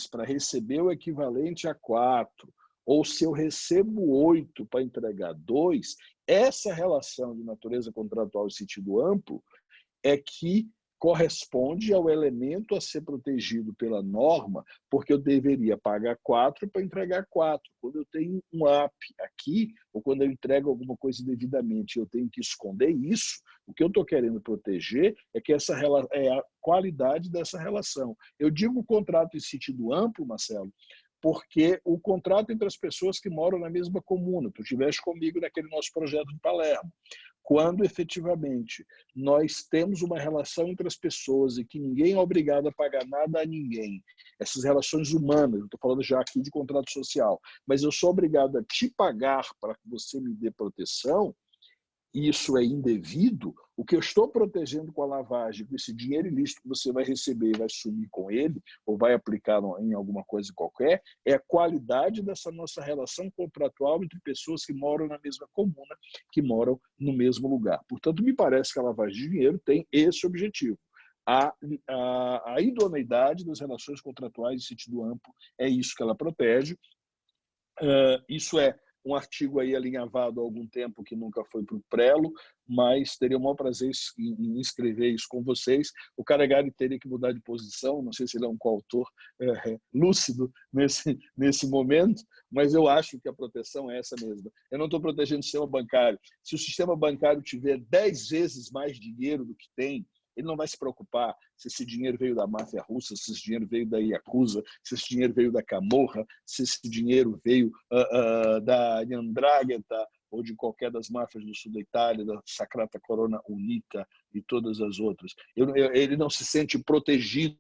Speaker 4: para receber o equivalente a 4, ou se eu recebo 8 para entregar 2, essa relação de natureza contratual em sentido amplo é que corresponde ao elemento a ser protegido pela norma, porque eu deveria pagar 4 para entregar 4. Quando eu tenho um app aqui, ou quando eu entrego alguma coisa indevidamente, eu tenho que esconder isso, o que eu estou querendo proteger é que é a qualidade dessa relação. Eu digo contrato em sentido amplo, Marcelo, porque o contrato entre as pessoas que moram na mesma comuna, tu estiveste comigo naquele nosso projeto de Palermo, quando efetivamente nós temos uma relação entre as pessoas e que ninguém é obrigado a pagar nada a ninguém, essas relações humanas, eu estou falando já aqui de contrato social, mas eu sou obrigado a te pagar para que você me dê proteção, e isso é indevido, o que eu estou protegendo com a lavagem, com esse dinheiro ilícito que você vai receber e vai sumir com ele, ou vai aplicar em alguma coisa qualquer, é a qualidade dessa nossa relação contratual entre pessoas que moram na mesma comuna, que moram no mesmo lugar. Portanto, me parece que a lavagem de dinheiro tem esse objetivo. A idoneidade das relações contratuais em sentido amplo é isso que ela protege. Isso é um artigo aí alinhavado há algum tempo que nunca foi para o Prelo, mas teria o maior prazer em escrever isso com vocês. O Calegari teria que mudar de posição, não sei se ele é um coautor lúcido nesse momento, mas eu acho que a proteção é essa mesma. Eu não estou protegendo o sistema bancário. Se o sistema bancário tiver 10 vezes mais dinheiro do que tem, ele não vai se preocupar se esse dinheiro veio da máfia russa, se esse dinheiro veio da Yakuza, se esse dinheiro veio da Camorra, se esse dinheiro veio da Ndrangheta ou de qualquer das máfias do sul da Itália, da Sacrata Corona Unita e todas as outras. Ele não se sente protegido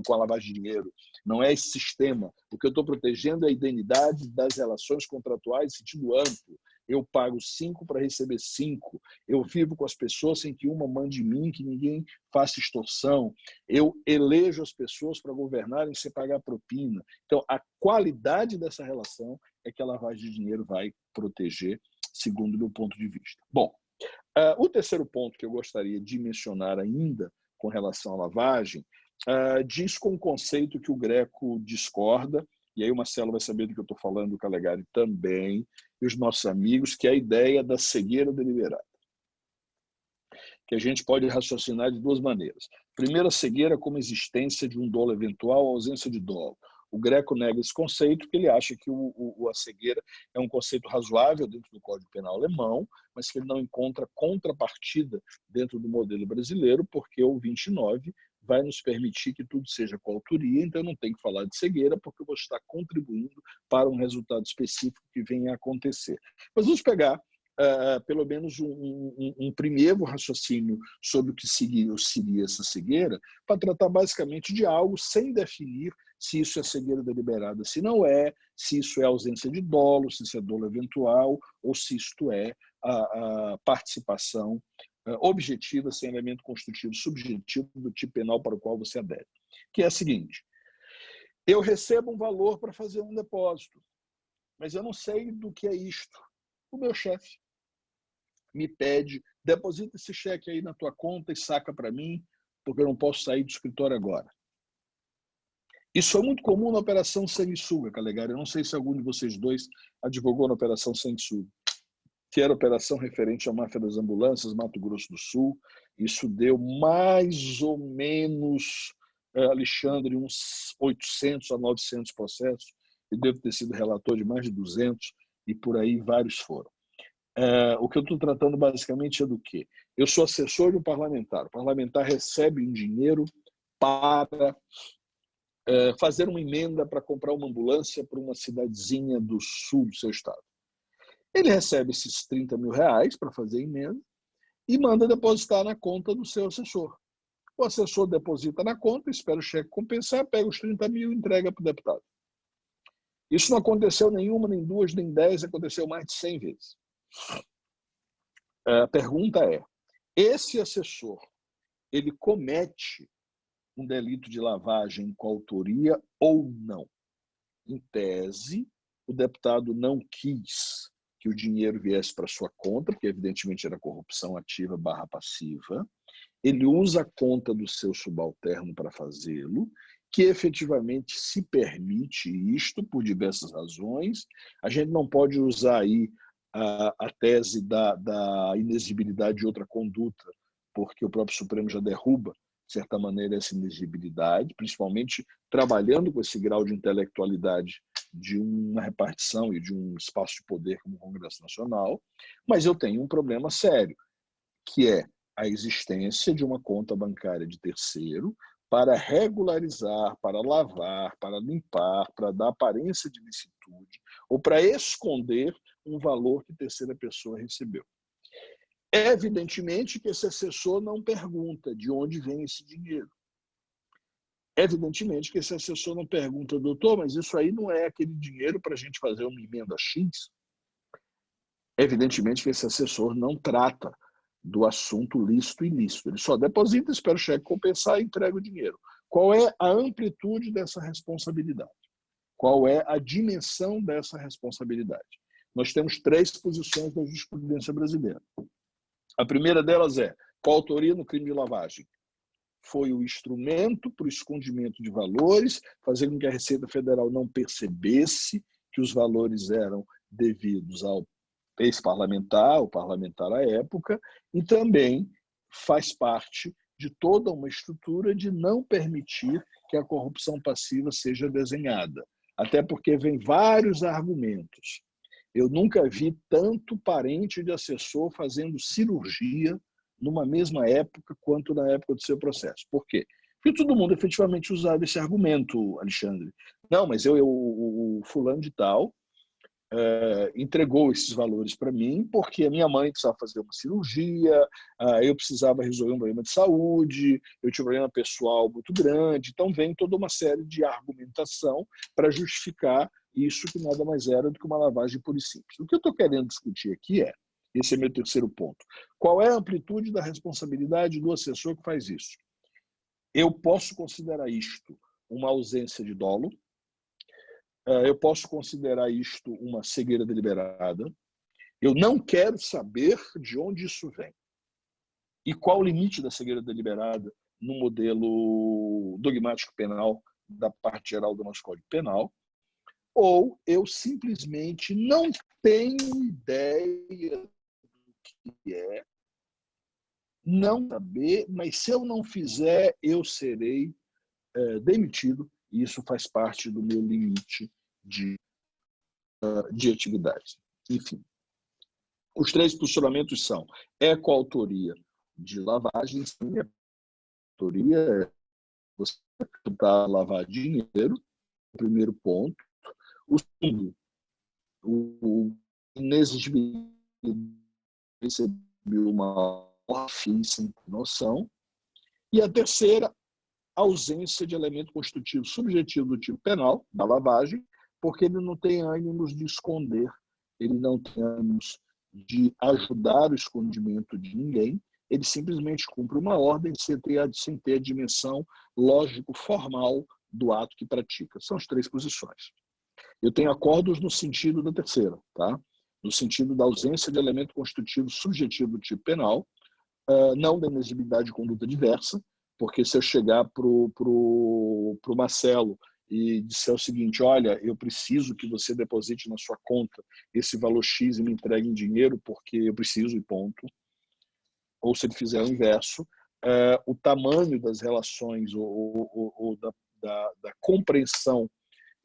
Speaker 4: com a lavagem de dinheiro. Não é esse sistema. O que eu estou protegendo é a idoneidade das relações contratuais em sentido amplo. Eu pago 5 para receber 5. Eu vivo com as pessoas sem que uma mande em mim, que ninguém faça extorsão. Eu elejo as pessoas para governarem sem pagar propina. Então, a qualidade dessa relação é que a lavagem de dinheiro vai proteger, segundo o meu ponto de vista. Bom, o terceiro ponto que eu gostaria de mencionar ainda com relação à lavagem diz com um conceito que o Greco discorda, e aí o Marcelo vai saber do que eu estou falando, o Calegari também, e os nossos amigos, que é a ideia da cegueira deliberada, que a gente pode raciocinar de duas maneiras. Primeiro, a cegueira como existência de um dolo eventual, ausência de dolo. O Greco nega esse conceito porque ele acha que a cegueira é um conceito razoável dentro do Código Penal alemão, mas que ele não encontra contrapartida dentro do modelo brasileiro, porque o 29 vai nos permitir que tudo seja com autoria, então eu não tenho que falar de cegueira, porque eu vou estar contribuindo para um resultado específico que venha a acontecer. Mas vamos pegar pelo menos um primeiro raciocínio sobre o que seria essa cegueira, para tratar basicamente de algo sem definir se isso é cegueira deliberada, se não é, se isso é ausência de dolo, se isso é dolo eventual, ou se isto é a participação objetiva sem elemento constitutivo subjetivo do tipo penal para o qual você adere. Que é a seguinte: eu recebo um valor para fazer um depósito, mas eu não sei do que é isto. O meu chefe me pede, deposita esse cheque aí na tua conta e saca para mim, porque eu não posso sair do escritório agora. Isso é muito comum na Operação Sanguessuga, Calegari. Eu não sei se algum de vocês dois advogou na Operação Sanguessuga, que era a operação referente à máfia das ambulâncias, Mato Grosso do Sul. Isso deu mais ou menos, Alexandre, uns 800 a 900 processos. Eu devo ter sido relator de mais de 200 e por aí vários foram. O que eu estou tratando basicamente é do quê? Eu sou assessor de um parlamentar. O parlamentar recebe um dinheiro para fazer uma emenda para comprar uma ambulância para uma cidadezinha do sul do seu estado. Ele recebe esses R$30 mil para fazer a emenda e manda depositar na conta do seu assessor. O assessor deposita na conta, espera o cheque compensar, pega os 30 mil e entrega para o deputado. Isso não aconteceu nenhuma, nem duas, nem 10, aconteceu mais de 100 vezes. A pergunta é, esse assessor, ele comete um delito de lavagem com autoria ou não? Em tese, o deputado não quis que o dinheiro viesse para sua conta, porque evidentemente era corrupção ativa / passiva. Ele usa a conta do seu subalterno para fazê-lo, que efetivamente se permite isto por diversas razões. A gente não pode usar aí a tese da inexigibilidade de outra conduta, porque o próprio Supremo já derruba, de certa maneira, essa inexigibilidade, principalmente trabalhando com esse grau de intelectualidade de uma repartição e de um espaço de poder como o Congresso Nacional. Mas eu tenho um problema sério, que é a existência de uma conta bancária de terceiro para regularizar, para lavar, para limpar, para dar aparência de licitude ou para esconder um valor que terceira pessoa recebeu. Evidentemente que esse assessor não pergunta de onde vem esse dinheiro. Evidentemente que esse assessor não pergunta, doutor, mas isso aí não é aquele dinheiro para a gente fazer uma emenda X? Evidentemente que esse assessor não trata do assunto lícito e ilícito. Ele só deposita, espera o cheque compensar e entrega o dinheiro. Qual é a amplitude dessa responsabilidade? Qual é a dimensão dessa responsabilidade? Nós temos 3 posições da jurisprudência brasileira. A primeira delas é coautoria no crime de lavagem. Foi o instrumento para o escondimento de valores, fazer com que a Receita Federal não percebesse que os valores eram devidos ao ex-parlamentar, o parlamentar à época, e também faz parte de toda uma estrutura de não permitir que a corrupção passiva seja desenhada. Até porque vem vários argumentos. Eu nunca vi tanto parente de assessor fazendo cirurgia numa mesma época quanto na época do seu processo. Por quê? Porque todo mundo efetivamente usava esse argumento, Alexandre. Não, mas o fulano de tal entregou esses valores para mim porque a minha mãe precisava fazer uma cirurgia, eu precisava resolver um problema de saúde, eu tinha um problema pessoal muito grande. Então vem toda uma série de argumentação para justificar isso, que nada mais era do que uma lavagem pura e simples. O que eu estou querendo discutir aqui é, esse é meu terceiro ponto, qual é a amplitude da responsabilidade do assessor que faz isso? Eu posso considerar isto uma ausência de dolo, eu posso considerar isto uma cegueira deliberada, eu não quero saber de onde isso vem. E qual o limite da cegueira deliberada no modelo dogmático penal da parte geral do nosso Código Penal, ou eu simplesmente não tenho ideia do que é, não saber, mas se eu não fizer, eu serei demitido, e isso faz parte do meu limite de atividade. Enfim, os 3 posicionamentos são coautoria de lavagem, sim, a autoria é você tentar lavar dinheiro, o primeiro ponto. O segundo, o inexigibilidade recebeu uma fim sem noção. E a terceira, ausência de elemento constitutivo subjetivo do tipo penal, da lavagem, porque ele não tem ânimos de esconder, ele não tem ânimos de ajudar o escondimento de ninguém, ele simplesmente cumpre uma ordem sem ter a dimensão lógico-formal do ato que pratica. São as 3 posições. Eu tenho acordos no sentido da terceira, tá? No sentido da ausência de elemento constitutivo subjetivo do tipo penal, não da inexigibilidade de conduta diversa, porque se eu chegar para o Marcelo e disser o seguinte, olha, eu preciso que você deposite na sua conta esse valor X e me entregue em dinheiro porque eu preciso e ponto, ou se ele fizer o inverso, o tamanho das relações ou da compreensão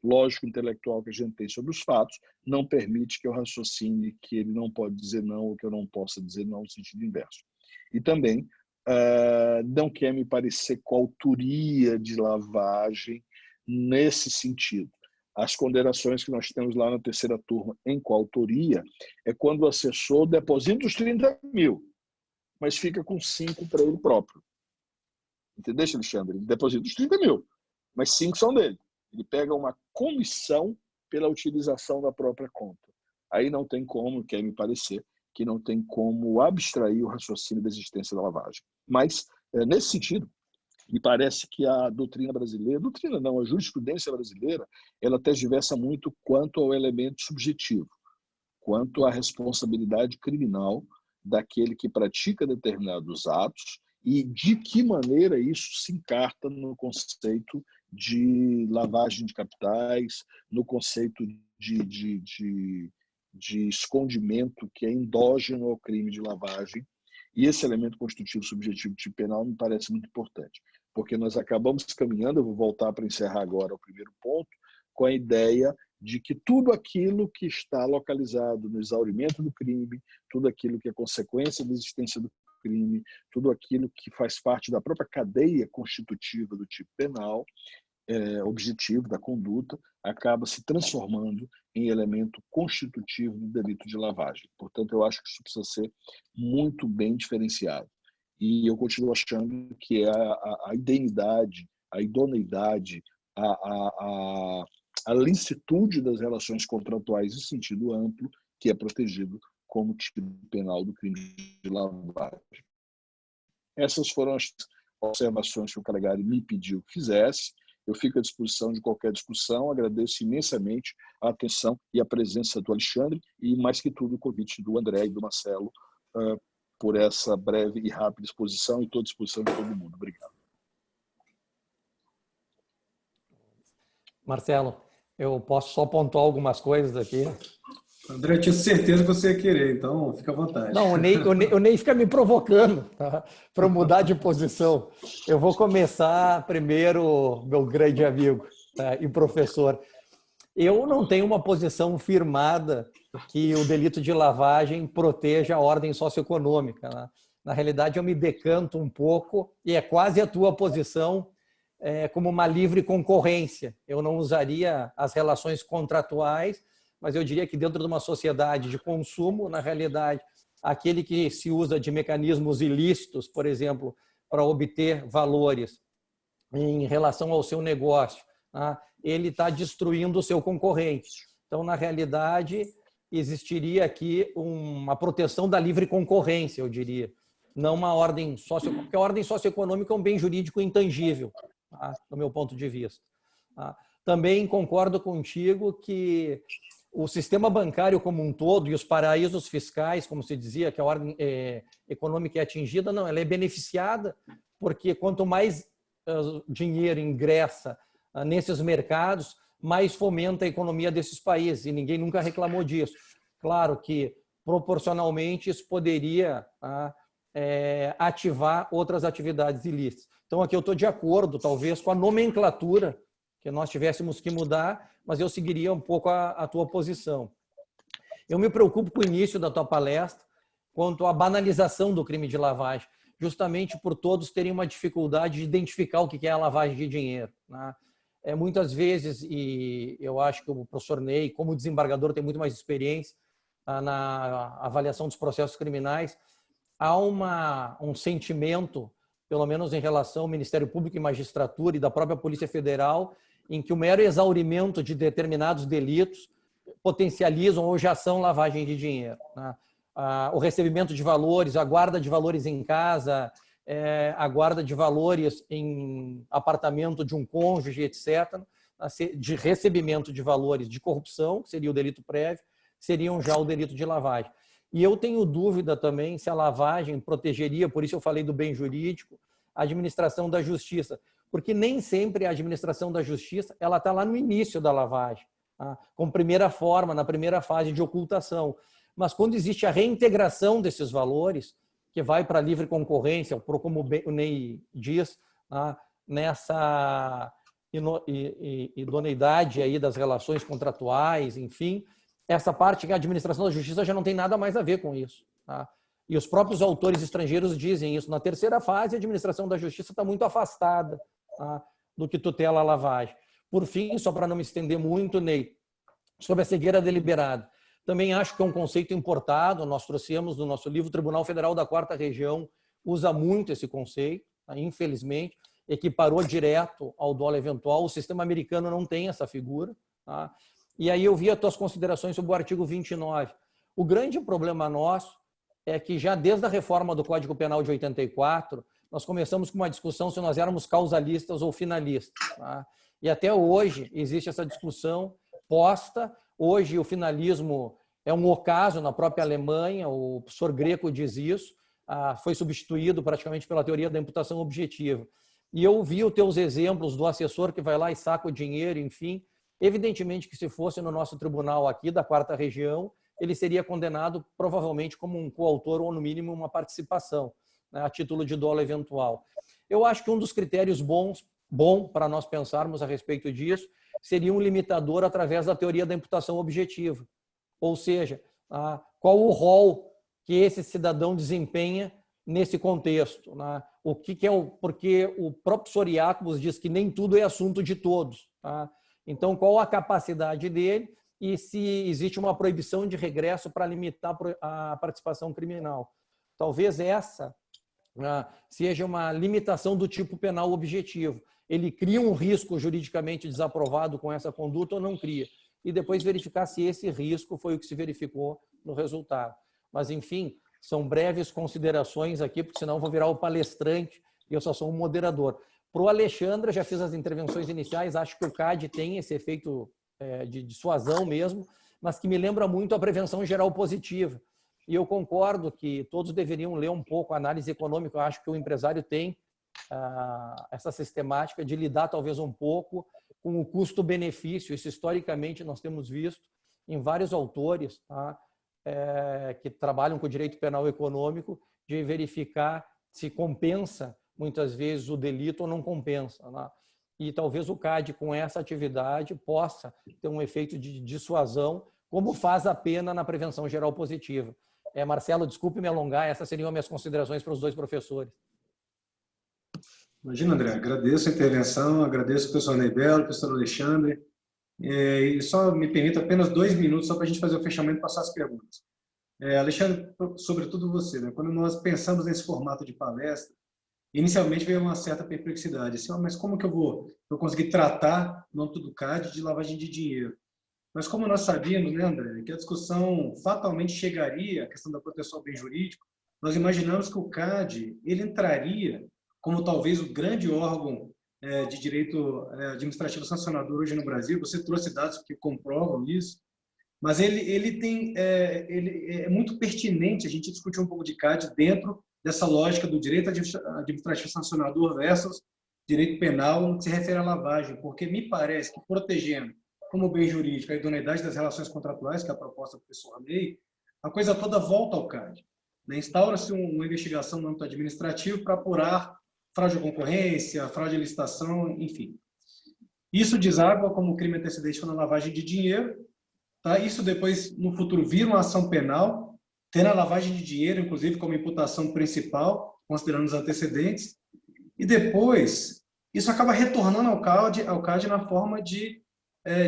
Speaker 4: lógico-intelectual que a gente tem sobre os fatos não permite que eu raciocine que ele não pode dizer não ou que eu não possa dizer não no sentido inverso. E também não quer me parecer coautoria de lavagem nesse sentido. As condenações que nós temos lá na terceira turma em coautoria é quando o assessor deposita os 30 mil, mas fica com 5 para ele próprio. Entendeu, Alexandre? Ele deposita os 30 mil, mas 5 são dele. Ele pega uma comissão pela utilização da própria conta. Aí não tem como, quer me parecer, que não tem como abstrair o raciocínio da existência da lavagem. Mas, nesse sentido, me parece que a doutrina brasileira, a jurisprudência brasileira, ela tergiversa muito quanto ao elemento subjetivo, quanto à responsabilidade criminal daquele que pratica determinados atos e de que maneira isso se encarta no conceito de lavagem de capitais, no conceito de escondimento que é endógeno ao crime de lavagem. E esse elemento constitutivo subjetivo de tipo penal me parece muito importante, porque nós acabamos caminhando, eu vou voltar para encerrar agora o primeiro ponto, com a ideia de que tudo aquilo que está localizado no exaurimento do crime, tudo aquilo que é consequência da existência do crime, tudo aquilo que faz parte da própria cadeia constitutiva do tipo penal, objetivo da conduta, acaba se transformando em elemento constitutivo do delito de lavagem. Portanto, eu acho que isso precisa ser muito bem diferenciado. E eu continuo achando que é a indemnidade, a idoneidade, a licitude das relações contratuais em sentido amplo que é protegido como tipo penal do crime de lavagem. Essas foram as observações que o Calegari me pediu que fizesse. Eu fico à disposição de qualquer discussão. Agradeço imensamente a atenção e a presença do Alexandre e, mais que tudo, o convite do André e do Marcelo por essa breve e rápida exposição e estou à disposição de todo mundo. Obrigado.
Speaker 2: Marcelo, eu posso só pontuar algumas coisas aqui?
Speaker 1: André, eu tinha certeza que você ia querer, então fica à vontade.
Speaker 2: Não, o Ney fica me provocando, tá? Para mudar de posição. Eu vou começar primeiro, meu grande amigo, tá? E professor. Eu não tenho uma posição firmada que o delito de lavagem proteja a ordem socioeconômica, né? Na realidade, eu me decanto um pouco, e é quase a tua posição, como uma livre concorrência. Eu não usaria as relações contratuais, mas eu diria que dentro de uma sociedade de consumo, na realidade, aquele que se usa de mecanismos ilícitos, por exemplo, para obter valores em relação ao seu negócio, tá? Ele está destruindo o seu concorrente. Então, na realidade, existiria aqui uma proteção da livre concorrência, eu diria, não uma ordem socioeconômica, porque a ordem socioeconômica é um bem jurídico intangível, tá? Do meu ponto de vista. Tá? Também concordo contigo que o sistema bancário como um todo e os paraísos fiscais, como se dizia, que a ordem econômica é atingida, não, ela é beneficiada, porque quanto mais dinheiro ingressa nesses mercados, mais fomenta a economia desses países, e ninguém nunca reclamou disso. Claro que, proporcionalmente, isso poderia ativar outras atividades ilícitas. Então, aqui eu estou de acordo, talvez, com a nomenclatura que nós tivéssemos que mudar, mas eu seguiria um pouco a tua posição. Eu me preocupo com o início da tua palestra quanto à banalização do crime de lavagem, justamente por todos terem uma dificuldade de identificar o que é a lavagem de dinheiro, né? Muitas vezes, e eu acho que o professor Ney, como desembargador, tem muito mais experiência na avaliação dos processos criminais, há um sentimento, pelo menos em relação ao Ministério Público e Magistratura e da própria Polícia Federal, em que o mero exaurimento de determinados delitos potencializam ou já são lavagem de dinheiro, né? O recebimento de valores, a guarda de valores em casa, a guarda de valores em apartamento de um cônjuge, etc., de recebimento de valores de corrupção, que seria o delito prévio, seriam já o delito de lavagem. E eu tenho dúvida também se a lavagem protegeria, por isso eu falei do bem jurídico, a administração da justiça, porque nem sempre a administração da justiça ela está lá no início da lavagem, tá? Com primeira forma, na primeira fase de ocultação. Mas quando existe a reintegração desses valores, que vai para a livre concorrência, como o Ney diz, tá? Nessa idoneidade aí das relações contratuais, enfim, essa parte que a administração da justiça já não tem nada mais a ver com isso, tá? E os próprios autores estrangeiros dizem isso. Na terceira fase, a administração da justiça está muito afastada, tá, do que tutela a lavagem. Por fim, só para não me estender muito, Ney, sobre a cegueira deliberada. Também acho que é um conceito importado, nós trouxemos no nosso livro, o Tribunal Federal da Quarta Região usa muito esse conceito, tá, infelizmente, equiparou direto ao dolo eventual. O sistema americano não tem essa figura. Tá? E aí eu vi as tuas considerações sobre o artigo 29. O grande problema nosso é que já desde a reforma do Código Penal de 84, nós começamos com uma discussão se nós éramos causalistas ou finalistas. Tá? E até hoje existe essa discussão posta. Hoje o finalismo é um ocaso na própria Alemanha, o professor Greco diz isso, foi substituído praticamente pela teoria da imputação objetiva. E eu vi os teus exemplos do assessor que vai lá e saca o dinheiro, enfim. Evidentemente que se fosse no nosso tribunal aqui da Quarta Região, ele seria condenado provavelmente como um coautor ou, no mínimo, uma participação, né, a título de dolo eventual. Eu acho que um dos critérios bom para nós pensarmos a respeito disso seria um limitador através da teoria da imputação objetiva. Ou seja, qual o rol que esse cidadão desempenha nesse contexto, né? O que é porque o próprio Soriacos diz que nem tudo é assunto de todos, tá? Então, qual a capacidade dele e se existe uma proibição de regresso para limitar a participação criminal? Talvez essa seja uma limitação do tipo penal objetivo. Ele cria um risco juridicamente desaprovado com essa conduta ou não cria? E depois verificar se esse risco foi o que se verificou no resultado. Mas, enfim, são breves considerações aqui, porque senão eu vou virar o palestrante e eu só sou um moderador. Para o Alexandre, já fiz as intervenções iniciais, acho que o CAD tem esse efeito de dissuasão mesmo, mas que me lembra muito a prevenção geral positiva. E eu concordo que todos deveriam ler um pouco a análise econômica. Eu acho que o empresário tem essa sistemática de lidar talvez um pouco com o custo-benefício. Isso historicamente nós temos visto em vários autores, tá? Que trabalham com o direito penal econômico, de verificar se compensa muitas vezes o delito ou não compensa, né? E talvez o CAD com essa atividade possa ter um efeito de dissuasão, como faz a pena na prevenção geral positiva. Marcelo, desculpe me alongar, essas seriam minhas considerações para os dois professores.
Speaker 1: Imagina, André, agradeço a intervenção, agradeço ao professor Neibelo, ao professor Alexandre, e só me permita apenas 2 minutos só para a gente fazer o fechamento e passar as perguntas. Alexandre, sobretudo você, né? Quando nós pensamos nesse formato de palestra, inicialmente veio uma certa perplexidade, assim, mas como que eu vou conseguir tratar, no âmbito do CAD, de lavagem de dinheiro? Mas como nós sabíamos, né, André, que a discussão fatalmente chegaria à questão da proteção ao bem jurídico, nós imaginamos que o CAD ele entraria como talvez o grande órgão de direito administrativo sancionador hoje no Brasil. Você trouxe dados que comprovam isso, mas ele é muito pertinente a gente discutir um pouco de CAD dentro dessa lógica do direito administrativo sancionador versus direito penal no que se refere à lavagem, porque me parece que protegendo como bem jurídico a idoneidade das relações contratuais, que é a proposta do professor Ney, a coisa toda volta ao CAD. Instaura-se uma investigação no âmbito administrativo para apurar fraude à concorrência, fraude à licitação, enfim. Isso deságua como crime antecedente na lavagem de dinheiro. Tá? Isso depois, no futuro, vira uma ação penal, tendo a lavagem de dinheiro, inclusive, como imputação principal, considerando os antecedentes. E depois, isso acaba retornando ao CAD na forma de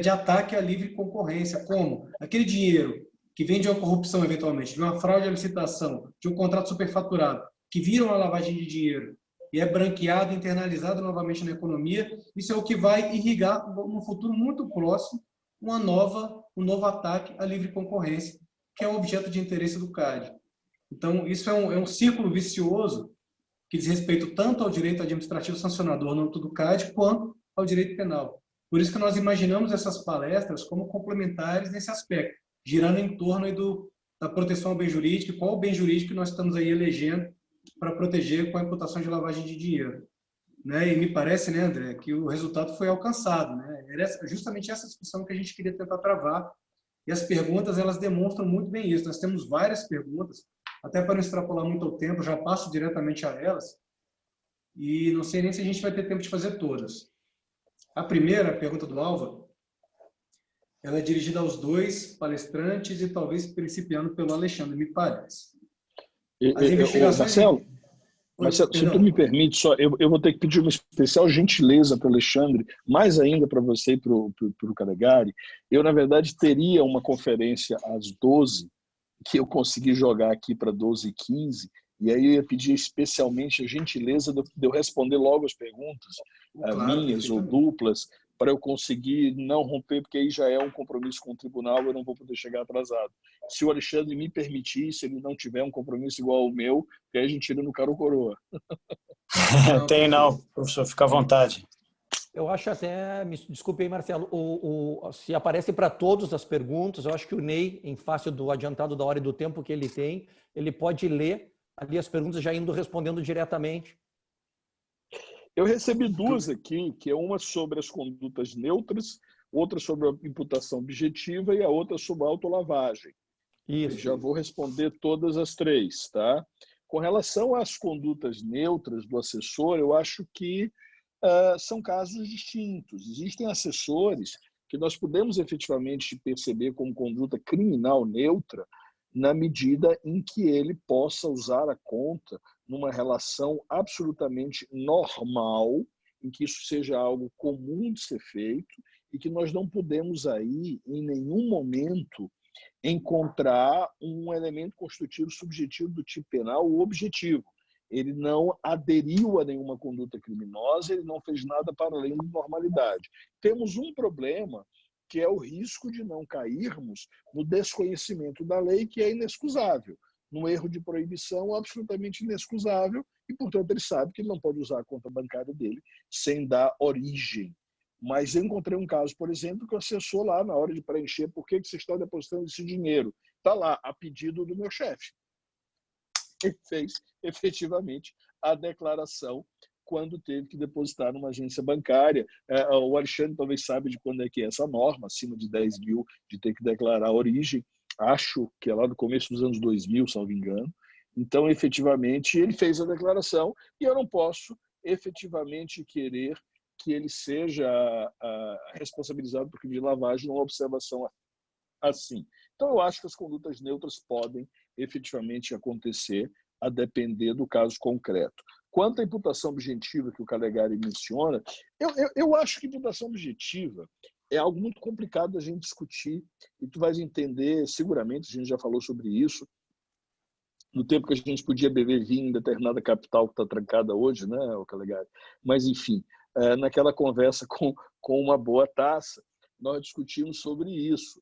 Speaker 1: ataque à livre concorrência. Como? Aquele dinheiro que vem de uma corrupção, eventualmente, de uma fraude à licitação, de um contrato superfaturado, que vira uma lavagem de dinheiro e é branqueado, internalizado novamente na economia, isso é o que vai irrigar, no futuro muito próximo, um novo ataque à livre concorrência, que é o objeto de interesse do CAD. Então, isso é um círculo vicioso que diz respeito tanto ao direito administrativo sancionador no âmbito do CAD, quanto ao direito penal. Por isso que nós imaginamos essas palestras como complementares nesse aspecto, girando em torno aí da proteção ao bem jurídico, qual o bem jurídico que nós estamos aí elegendo para proteger com a imputação de lavagem de dinheiro. Né? E me parece, né, André, que o resultado foi alcançado. Né? Era justamente essa discussão que a gente queria tentar travar. E as perguntas, elas demonstram muito bem isso. Nós temos várias perguntas, até para não extrapolar muito o tempo, já passo diretamente a elas, e não sei nem se a gente vai ter tempo de fazer todas. A primeira, a pergunta do Álvaro, ela é dirigida aos dois palestrantes e talvez principiando pelo Alexandre, me parece. As investigações...
Speaker 4: Marcelo, se tu me permite, só, eu vou ter que pedir uma especial gentileza para o Alexandre, mais ainda para você e para o Calegari. Eu, na verdade, teria uma conferência às 12, que eu consegui jogar aqui para 12h15, e aí eu ia pedir especialmente a gentileza de eu responder logo as perguntas, minhas ou duplas, para eu conseguir não romper, porque aí já é um compromisso com o tribunal, eu não vou poder chegar atrasado. Se o Alexandre me permitir, se ele não tiver um compromisso igual ao meu, que aí a gente tira no cara ou coroa.
Speaker 3: Tem não, professor, fica à vontade.
Speaker 2: Eu acho até, me desculpe aí, Marcelo, se aparece para todas as perguntas, eu acho que o Ney, em face do adiantado da hora e do tempo que ele tem, ele pode ler ali as perguntas já indo respondendo diretamente.
Speaker 4: Eu recebi duas aqui, que é uma sobre as condutas neutras, outra sobre a imputação objetiva e a outra sobre a autolavagem.
Speaker 2: Isso.
Speaker 4: Já vou responder todas as três, tá? Com relação às condutas neutras do assessor, eu acho que são casos distintos. Existem assessores que nós podemos efetivamente perceber como conduta criminal neutra na medida em que ele possa usar a conta numa relação absolutamente normal, em que isso seja algo comum de ser feito e que nós não podemos aí, em nenhum momento, encontrar um elemento constitutivo subjetivo do tipo penal ou objetivo. Ele não aderiu a nenhuma conduta criminosa, ele não fez nada para além da normalidade. Temos um problema, que é o risco de não cairmos no desconhecimento da lei, que é inexcusável, no erro de proibição absolutamente inexcusável, e, portanto, ele sabe que ele não pode usar a conta bancária dele sem dar origem. Mas eu encontrei um caso, por exemplo, que o assessor lá, na hora de preencher, por que você está depositando esse dinheiro? Está lá, a pedido do meu chefe. Ele fez, efetivamente, a declaração quando teve que depositar numa agência bancária. O Alexandre talvez sabe de quando é que é essa norma, acima de 10 mil, de ter que declarar a origem. Acho que é lá no começo dos anos 2000, salvo engano. Então, efetivamente, ele fez a declaração e eu não posso efetivamente querer que ele seja responsabilizado por crime de lavagem numa observação assim. Então, eu acho que as condutas neutras podem efetivamente acontecer a depender do caso concreto. Quanto à imputação objetiva que o Calegari menciona, eu acho que imputação objetiva é algo muito complicado da gente discutir e tu vais entender, seguramente, a gente já falou sobre isso, no tempo que a gente podia beber vinho em determinada capital que está trancada hoje, né, o Calegari? Mas, enfim, naquela conversa com uma boa taça, nós discutimos sobre isso,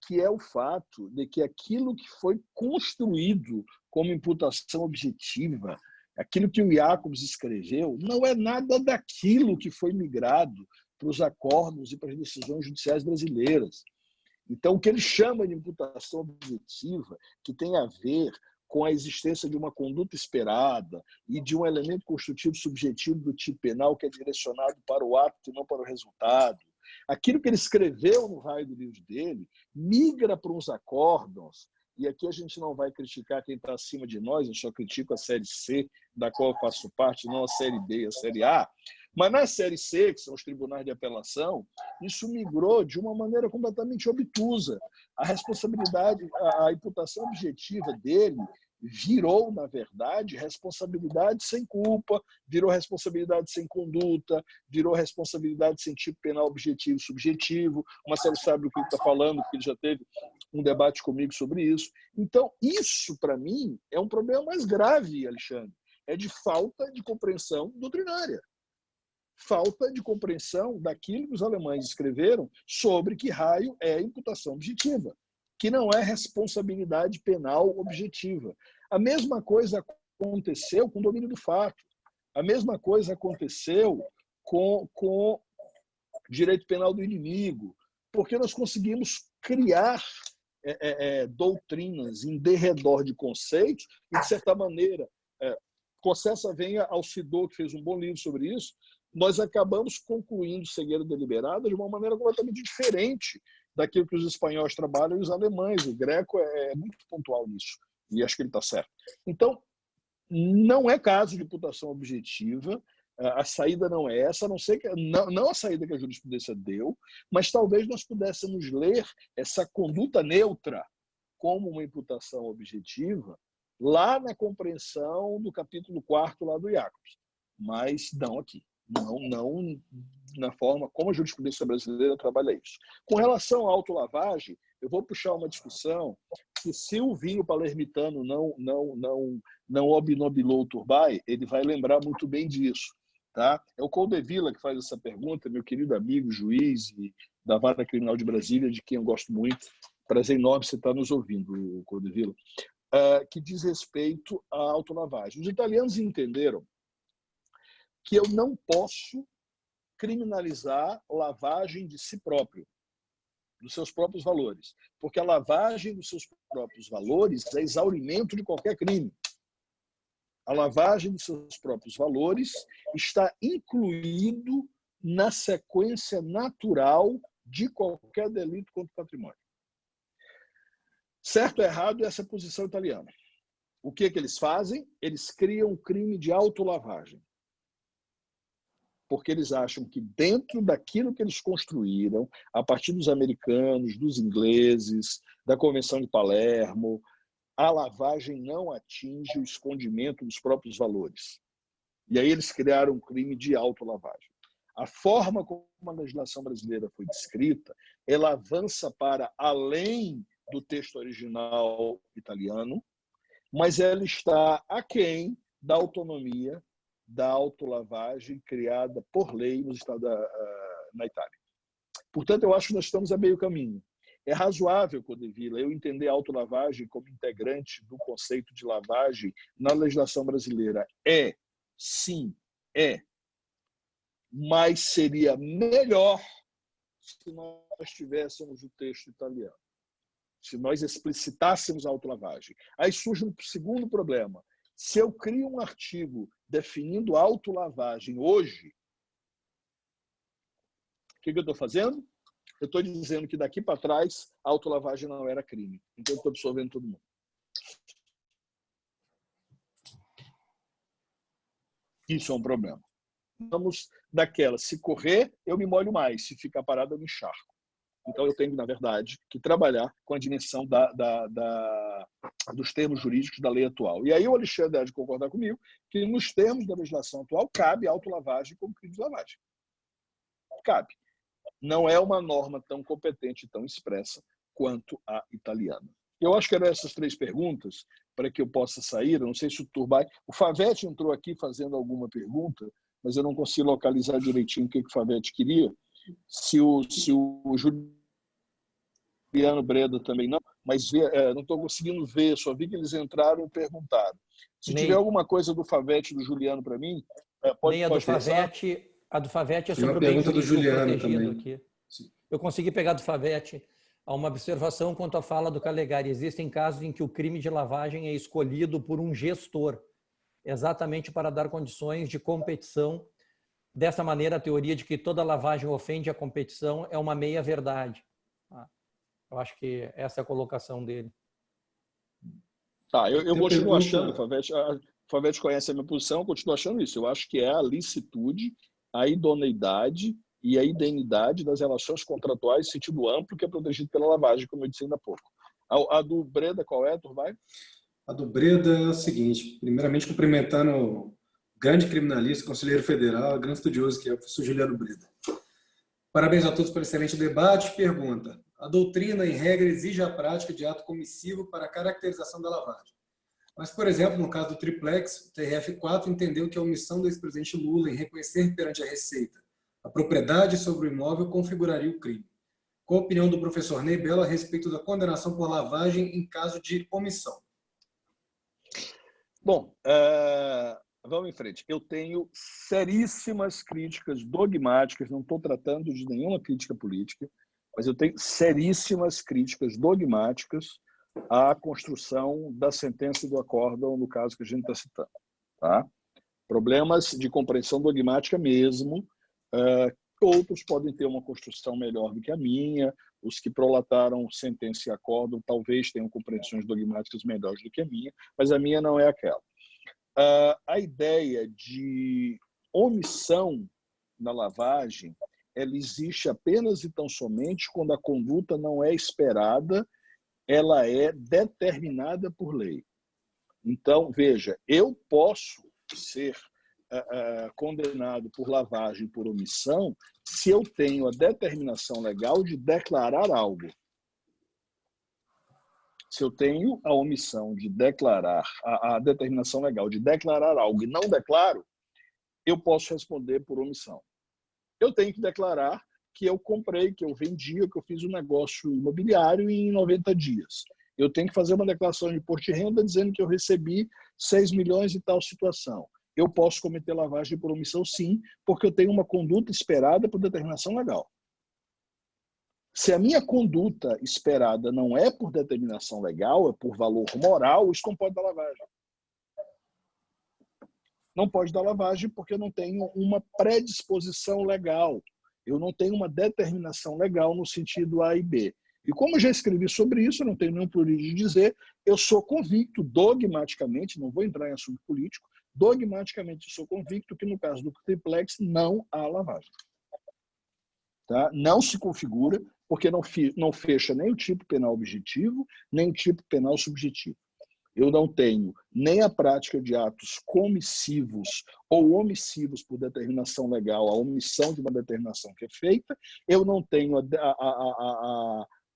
Speaker 4: que é o fato de que aquilo que foi construído como imputação objetiva, aquilo que o Jacobs escreveu, não é nada daquilo que foi migrado para os acordos e para as decisões judiciais brasileiras. Então, o que ele chama de imputação objetiva, que tem a ver com a existência de uma conduta esperada e de um elemento constitutivo subjetivo do tipo penal que é direcionado para o ato e não para o resultado. Aquilo que ele escreveu no raio do livro dele migra para uns acórdons, e aqui a gente não vai criticar quem está acima de nós, eu só critico a série C, da qual eu faço parte, não a série B e a série A, mas na série C, que são os tribunais de apelação, isso migrou de uma maneira completamente obtusa. A responsabilidade, a imputação objetiva dele virou, na verdade, responsabilidade sem culpa, virou responsabilidade sem conduta, virou responsabilidade sem tipo penal objetivo e subjetivo. O Marcelo sabe do que ele está falando, porque ele já teve um debate comigo sobre isso. Então, isso, para mim, é um problema mais grave, Alexandre. É de falta de compreensão doutrinária. Falta de compreensão daquilo que os alemães escreveram sobre que raio é imputação objetiva, que não é responsabilidade penal objetiva. A mesma coisa aconteceu com o domínio do fato. A mesma coisa aconteceu com direito penal do inimigo, porque nós conseguimos criar doutrinas em derredor de conceitos e, de certa maneira, Concessa venha ao Sidot, que fez um bom livro sobre isso, nós acabamos concluindo cegueira deliberada de uma maneira completamente diferente daquilo que os espanhóis trabalham e os alemães. O Greco é muito pontual nisso, e acho que ele está certo. Então, não é caso de imputação objetiva, a saída não é essa, a não ser que não a saída que a jurisprudência deu, mas talvez nós pudéssemos ler essa conduta neutra como uma imputação objetiva lá na compreensão do capítulo 4º lá do Jacobs, mas não aqui. Não na forma como a jurisprudência brasileira trabalha isso. Com relação à autolavagem, eu vou puxar uma discussão que, se o vinho palermitano não obnubilou o Turbay, ele vai lembrar muito bem disso. Tá? É o Coldevilla que faz essa pergunta, meu querido amigo, juiz da Vara Criminal de Brasília, de quem eu gosto muito. Prazer enorme você estar nos ouvindo, Coldevilla. Que diz respeito à autolavagem. Os italianos entenderam que eu não posso criminalizar lavagem de si próprio, dos seus próprios valores, porque a lavagem dos seus próprios valores é exaurimento de qualquer crime. A lavagem dos seus próprios valores está incluído na sequência natural de qualquer delito contra o patrimônio. Certo ou errado, essa é a posição italiana. O que eles fazem? Eles criam um crime de autolavagem. Porque eles acham que, dentro daquilo que eles construíram, a partir dos americanos, dos ingleses, da Convenção de Palermo, a lavagem não atinge o escondimento dos próprios valores. E aí eles criaram um crime de autolavagem. A forma como a legislação brasileira foi descrita, ela avança para além do texto original italiano, mas ela está aquém da autonomia da autolavagem criada por lei no estado na Itália. Portanto, eu acho que nós estamos a meio caminho. É razoável, Coldevilla, eu entender a autolavagem como integrante do conceito de lavagem na legislação brasileira. Sim, mas seria melhor se nós tivéssemos o texto italiano, se nós explicitássemos a autolavagem. Aí surge um segundo problema. Se eu crio um artigo definindo autolavagem hoje, o que eu estou fazendo? Eu estou dizendo que daqui para trás a autolavagem não era crime. Então eu estou absorvendo todo mundo. Isso é um problema. Vamos daquela, se correr, eu me molho mais. Se ficar parado, eu me encharco. Então eu tenho, na verdade, que trabalhar com a dimensão dos termos jurídicos da lei atual. E aí o Alexandre há de concordar comigo que, nos termos da legislação atual, cabe a autolavagem como crime de lavagem. Cabe. Não é uma norma tão competente e tão expressa quanto a italiana. Eu acho que eram essas 3 perguntas para que eu possa sair. Eu não sei se o Turbay... O Favetti entrou aqui fazendo alguma pergunta, mas eu não consigo localizar direitinho o que o Favetti queria. Se o Juliano Breda também não, mas não estou conseguindo ver, só vi que eles entraram e perguntaram. Se tiver alguma coisa do Favetti e do Juliano para mim, pode passar.
Speaker 2: A do Favetti é
Speaker 1: Tem uma
Speaker 2: sobre o bem
Speaker 1: pergunta do
Speaker 2: jurídico
Speaker 1: Juliano
Speaker 2: protegido
Speaker 1: também.
Speaker 2: aqui. Eu consegui pegar do Favetti uma observação quanto à fala do Calegari. Existem casos em que o crime de lavagem é escolhido por um gestor, exatamente para dar condições de competição. Dessa maneira, a teoria de que toda lavagem ofende a competição é uma meia-verdade. Eu acho que essa é a colocação dele.
Speaker 4: Tá, eu continuo achando, o Favetti conhece a minha posição, eu continuo achando isso. Eu acho que é a licitude, a idoneidade e a idoneidade das relações contratuais em sentido amplo que é protegido pela lavagem, como eu disse ainda há pouco. A do Breda, qual é, Turbay?
Speaker 1: A do Breda é o seguinte, primeiramente cumprimentando o grande criminalista, conselheiro federal, grande estudioso que é o professor Juliano Breda. Parabéns a todos pelo excelente debate. Pergunta: a doutrina, em regra, exige a prática de ato comissivo para a caracterização da lavagem. Mas, por exemplo, no caso do Triplex, o TRF4 entendeu que a omissão do ex-presidente Lula em reconhecer perante a Receita a propriedade sobre o imóvel configuraria o crime. Qual a opinião do professor Ney Belo a respeito da condenação por lavagem em caso de omissão?
Speaker 4: Bom, vamos em frente. Eu tenho seríssimas críticas dogmáticas, não estou tratando de nenhuma crítica política, mas eu tenho seríssimas críticas dogmáticas à construção da sentença e do acórdão, no caso que a gente está citando. Tá? Problemas de compreensão dogmática mesmo. Outros podem ter uma construção melhor do que a minha. Os que prolataram sentença e acórdão talvez tenham compreensões dogmáticas melhores do que a minha, mas a minha não é aquela. A ideia de omissão na lavagem, ela existe apenas e tão somente quando a conduta não é esperada, ela é determinada por lei. Então, veja, eu posso ser condenado por lavagem por omissão se eu tenho a determinação legal de declarar algo. Se eu tenho a omissão de declarar, a determinação legal de declarar algo e não declaro, eu posso responder por omissão. Eu tenho que declarar que eu comprei, que eu vendi, que eu fiz um negócio imobiliário em 90 dias. Eu tenho que fazer uma declaração de imposto de renda dizendo que eu recebi 6 milhões e tal situação. Eu posso cometer lavagem por omissão, sim, porque eu tenho uma conduta esperada por determinação legal. Se a minha conduta esperada não é por determinação legal, é por valor moral, isso não pode dar lavagem. Não pode dar lavagem porque eu não tenho uma predisposição legal. Eu não tenho uma determinação legal no sentido A e B. E como eu já escrevi sobre isso, eu não tenho nenhum prurito de dizer, eu sou convicto, dogmaticamente, não vou entrar em assunto político, dogmaticamente sou convicto que no caso do triplex não há lavagem. Tá? Não se configura, porque não fecha nem o tipo penal objetivo, nem o tipo penal subjetivo. Eu não tenho nem a prática de atos comissivos ou omissivos por determinação legal, a omissão de uma determinação que é feita, eu não tenho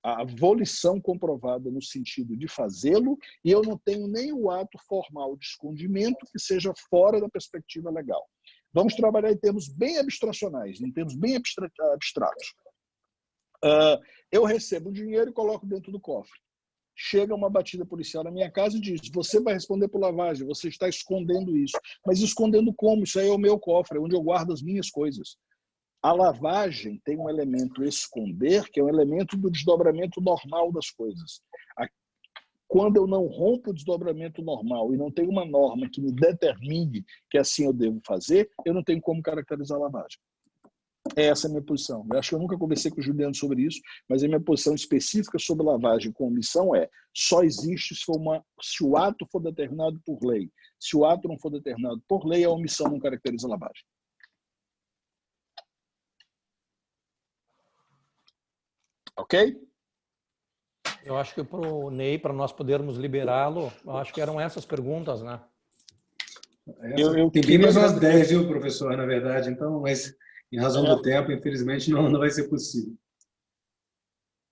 Speaker 4: a volição comprovada no sentido de fazê-lo e eu não tenho nem o ato formal de escondimento que seja fora da perspectiva legal. Vamos trabalhar em termos bem abstracionais, em termos bem abstratos. Eu recebo o dinheiro e coloco dentro do cofre. Chega uma batida policial na minha casa e diz, você vai responder por lavagem, você está escondendo isso. Mas escondendo como? Isso aí é o meu cofre, é onde eu guardo as minhas coisas. A lavagem tem um elemento esconder, que é um elemento do desdobramento normal das coisas. Quando eu não rompo o desdobramento normal e não tenho uma norma que me determine que assim eu devo fazer, eu não tenho como caracterizar a lavagem. Essa é a minha posição. Eu acho que eu nunca conversei com o Juliano sobre isso, mas a minha posição específica sobre lavagem com omissão é só existe se o ato for determinado por lei. Se o ato não for determinado por lei, a omissão não caracteriza a lavagem. Ok?
Speaker 2: Eu acho que para o Ney, para nós podermos liberá-lo, eu acho que eram essas perguntas, né?
Speaker 1: Tem bem mais umas 10, viu, professor, na verdade, então, mas em razão do tempo, infelizmente, não vai ser possível.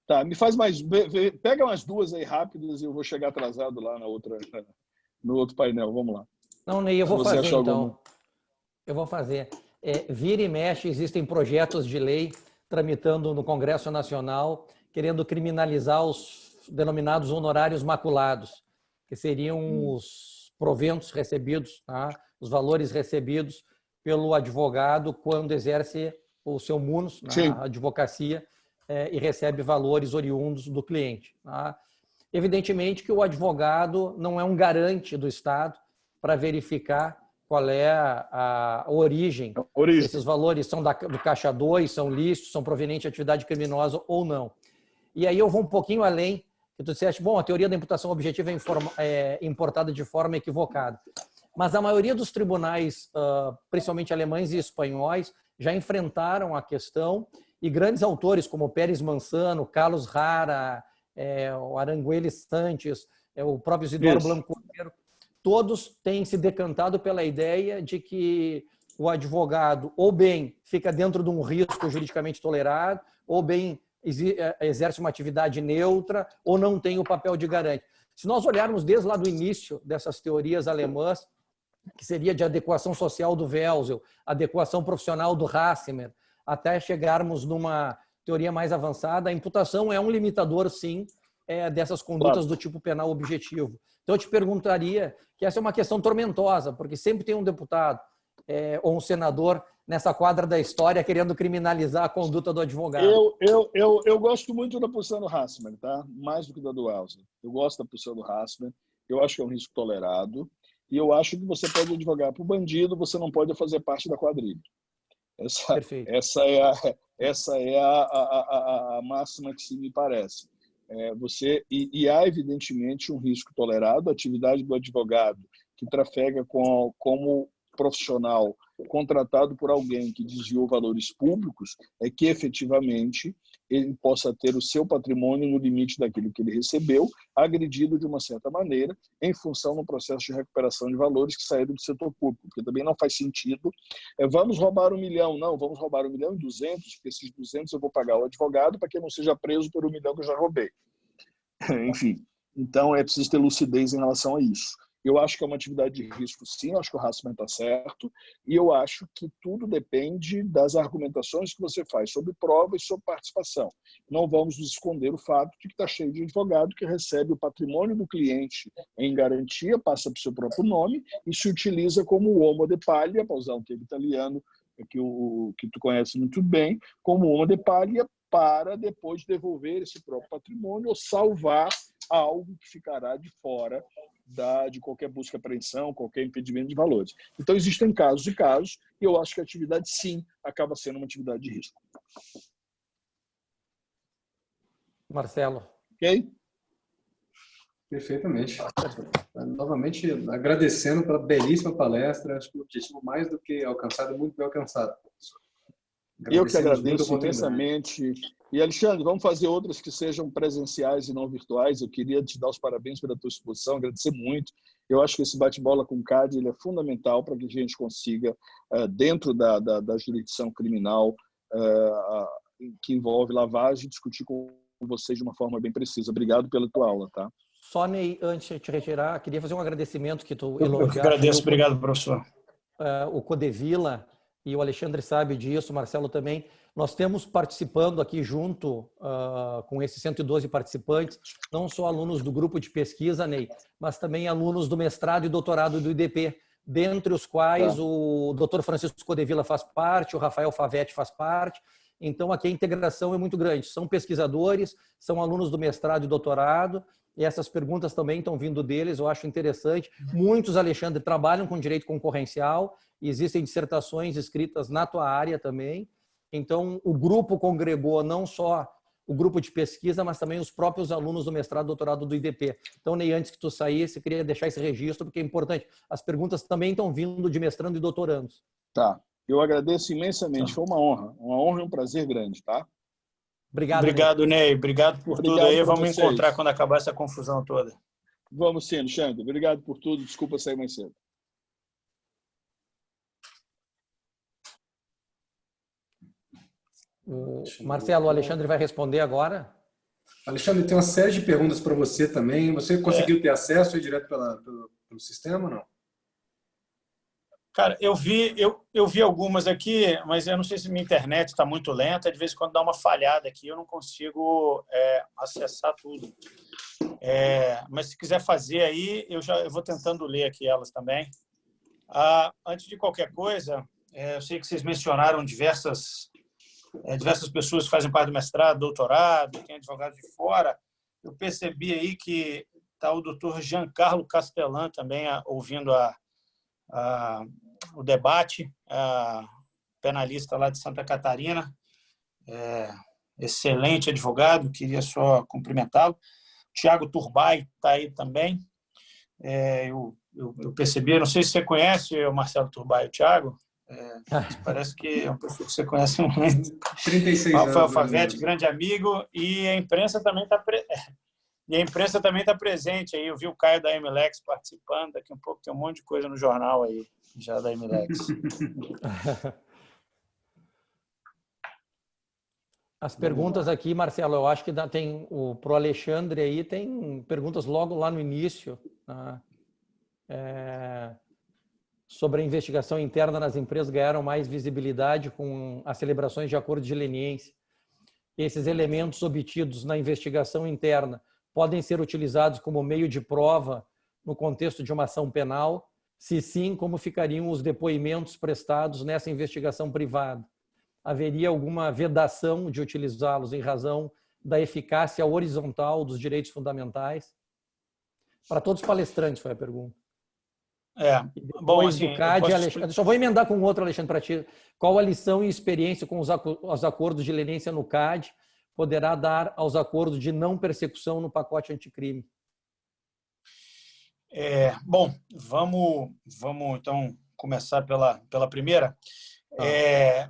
Speaker 4: Tá, me faz mais. Pega umas duas aí rápidas e eu vou chegar atrasado lá no outro painel. Vamos lá.
Speaker 2: Não, Ney, eu vou fazer então. Eu vou fazer. Vira e mexe, existem projetos de lei tramitando no Congresso Nacional, querendo criminalizar os denominados honorários maculados, que seriam os proventos recebidos, tá? Os valores recebidos pelo advogado quando exerce o seu munus na advocacia e recebe valores oriundos do cliente. Tá? Evidentemente que o advogado não é um garante do Estado para verificar qual é a origem. Se esses valores são do Caixa 2, são lícitos, são provenientes de atividade criminosa ou não. E aí eu vou um pouquinho além, que tu disseste, bom, a teoria da imputação objetiva é importada de forma equivocada. Mas a maioria dos tribunais, principalmente alemães e espanhóis, já enfrentaram a questão e grandes autores como Pérez Manzano, Carlos Rara, o Arangueles Sanches, o próprio Isidoro Blanco, todos têm se decantado pela ideia de que o advogado ou bem fica dentro de um risco juridicamente tolerado, ou bem exerce uma atividade neutra, ou não tem o papel de garante. Se nós olharmos desde lá do início dessas teorias alemãs, que seria de adequação social do Welzel, adequação profissional do Hassemer, até chegarmos numa teoria mais avançada, a imputação é um limitador, sim, dessas condutas do tipo penal objetivo. Então, eu te perguntaria que essa é uma questão tormentosa, porque sempre tem um deputado ou um senador nessa quadra da história querendo criminalizar a conduta do advogado.
Speaker 4: Eu gosto muito da posição do Hassemer, tá? Mais do que da do Welzel. Eu gosto da posição do Hassemer, eu acho que é um risco tolerado, e eu acho que você pode advogar para o bandido, você não pode fazer parte da quadrilha. Essa é a máxima que se me parece. E há, evidentemente, um risco tolerado. A atividade do advogado que trafega como profissional contratado por alguém que desviou valores públicos é que, efetivamente, ele possa ter o seu patrimônio no limite daquilo que ele recebeu, agredido de uma certa maneira, em função do processo de recuperação de valores que saíram do setor público, porque também não faz sentido, vamos roubar 1 milhão, não, vamos roubar 1.200.000, porque esses 200 eu vou pagar ao advogado para que eu não seja preso por 1 milhão que eu já roubei. Enfim, então é preciso ter lucidez em relação a isso. Eu acho que é uma atividade de risco, sim, eu acho que o Hassmann está certo, e eu acho que tudo depende das argumentações que você faz sobre prova e sobre participação. Não vamos nos esconder o fato de que está cheio de advogado que recebe o patrimônio do cliente em garantia, passa para o seu próprio nome e se utiliza como uomo de palha, para usar um termo italiano que tu conhece muito bem, como uomo de palha para depois devolver esse próprio patrimônio ou salvar algo que ficará de fora de qualquer busca e apreensão, qualquer impedimento de valores. Então, existem casos e casos, e eu acho que a atividade, sim, acaba sendo uma atividade de risco.
Speaker 2: Marcelo.
Speaker 4: Ok?
Speaker 1: Perfeitamente. Novamente, agradecendo pela belíssima palestra. Acho que o objetivo, mais do que alcançado, é muito bem alcançado.
Speaker 4: Eu que agradeço imensamente. E, Alexandre, vamos fazer outras que sejam presenciais e não virtuais. Eu queria te dar os parabéns pela tua exposição, agradecer muito. Eu acho que esse bate-bola com o CAD ele é fundamental para que a gente consiga, dentro da jurisdição criminal que envolve lavagem, discutir com vocês de uma forma bem precisa. Obrigado pela tua aula, tá?
Speaker 2: Só, Ney, antes de te retirar, queria fazer um agradecimento que tu
Speaker 3: elogiaste. Eu que agradeço. Obrigado, professor.
Speaker 2: O Codevila, e o Alexandre sabe disso, o Marcelo também. Nós temos participando aqui junto com esses 112 participantes, não só alunos do grupo de pesquisa, Ney, mas também alunos do mestrado e doutorado do IDP, dentre os quais o Dr. Francisco Codevila faz parte, o Rafael Favetti faz parte. Então, aqui a integração é muito grande. São pesquisadores, são alunos do mestrado e doutorado, e essas perguntas também estão vindo deles, eu acho interessante. Muitos, Alexandre, trabalham com direito concorrencial, existem dissertações escritas na tua área também. Então, o grupo congregou não só o grupo de pesquisa, mas também os próprios alunos do mestrado e doutorado do IDP. Então, Ney, antes que tu saísse, queria deixar esse registro, porque é importante. As perguntas também estão vindo de mestrando e doutorandos.
Speaker 4: Tá. Eu agradeço imensamente. Foi uma honra e um prazer grande, tá?
Speaker 3: Obrigado, Ney. Obrigado por tudo aí. Vamos encontrar quando acabar essa confusão toda.
Speaker 4: Vamos sim, Alexandre. Obrigado por tudo. Desculpa sair mais cedo.
Speaker 2: Marcelo, o Alexandre vai responder agora.
Speaker 1: Alexandre, tem uma série de perguntas para você também. Você conseguiu ter acesso aí direto pelo sistema ou não?
Speaker 3: Cara, eu vi algumas aqui, mas eu não sei se minha internet está muito lenta. De vez em quando dá uma falhada aqui, eu não consigo acessar tudo. Mas se quiser fazer aí, eu vou tentando ler aqui elas também. Antes de qualquer coisa, eu sei que vocês mencionaram diversas pessoas que fazem parte do mestrado, doutorado, tem advogados de fora. Eu percebi aí que está o doutor Giancarlo Castellan também ouvindo o debate, penalista lá de Santa Catarina, excelente advogado, queria só cumprimentá-lo. Tiago Turbay está aí também. Eu percebi, não sei se você conhece o Marcelo Turbay, o Tiago. Parece que é uma pessoa que você conhece muito.
Speaker 1: 36
Speaker 3: Rafael Favetti, grande amigo, e a imprensa também está presente aí. Eu vi o Caio da MLEX participando, daqui um pouco tem um monte de coisa no jornal aí, já da MLEX.
Speaker 2: As perguntas aqui, Marcelo, eu acho que tem pro Alexandre aí, tem perguntas logo lá no início, sobre a investigação interna nas empresas ganharam mais visibilidade com as celebrações de acordo de leniência. Esses elementos obtidos na investigação interna podem ser utilizados como meio de prova no contexto de uma ação penal? Se sim, como ficariam os depoimentos prestados nessa investigação privada? Haveria alguma vedação de utilizá-los em razão da eficácia horizontal dos direitos fundamentais? Para todos os palestrantes foi a pergunta.
Speaker 3: Bom, assim,
Speaker 2: do CAD, Alexandre, só vou emendar com outro, Alexandre, para ti. Qual a lição e experiência com os acordos de leniência no CAD poderá dar aos acordos de não persecução no pacote anticrime?
Speaker 3: Bom, vamos então começar pela primeira.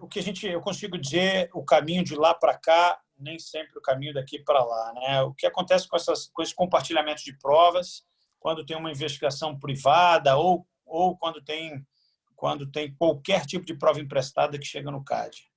Speaker 3: O que eu consigo dizer, o caminho de lá para cá nem sempre o caminho daqui para lá, né? O que acontece com esse compartilhamento de provas, quando tem uma investigação privada ou quando tem qualquer tipo de prova emprestada que chega no CAD.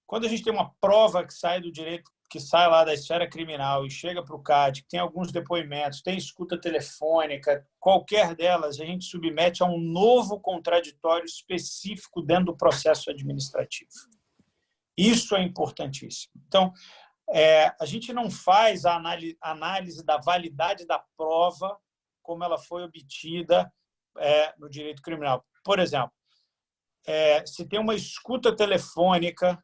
Speaker 3: Quando a gente tem uma prova que sai do direito, que sai lá da esfera criminal e chega para o CAD, que tem alguns depoimentos, tem escuta telefônica, qualquer delas, a gente submete a um novo contraditório específico dentro do processo administrativo. Isso é importantíssimo. Então, a gente não faz a análise da validade da prova como ela foi obtida no direito criminal. Por exemplo, se tem uma escuta telefônica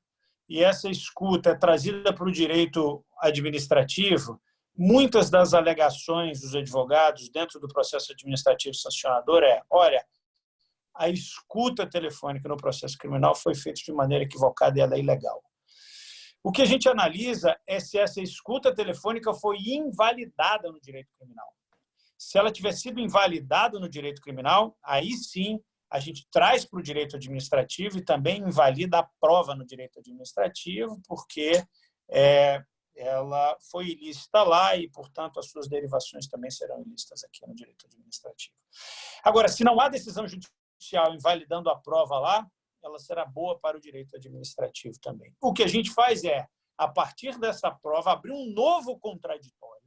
Speaker 3: e essa escuta é trazida para o direito administrativo, muitas das alegações dos advogados dentro do processo administrativo sancionador olha, a escuta telefônica no processo criminal foi feita de maneira equivocada e ela é ilegal. O que a gente analisa é se essa escuta telefônica foi invalidada no direito criminal. Se ela tiver sido invalidada no direito criminal, aí sim a gente traz para o direito administrativo e também invalida a prova no direito administrativo, porque ela foi ilícita lá e, portanto, as suas derivações também serão ilícitas aqui no direito administrativo. Agora, se não há decisão judicial invalidando a prova lá, ela será boa para o direito administrativo também. O que a gente faz a partir dessa prova, abrir um novo contraditório.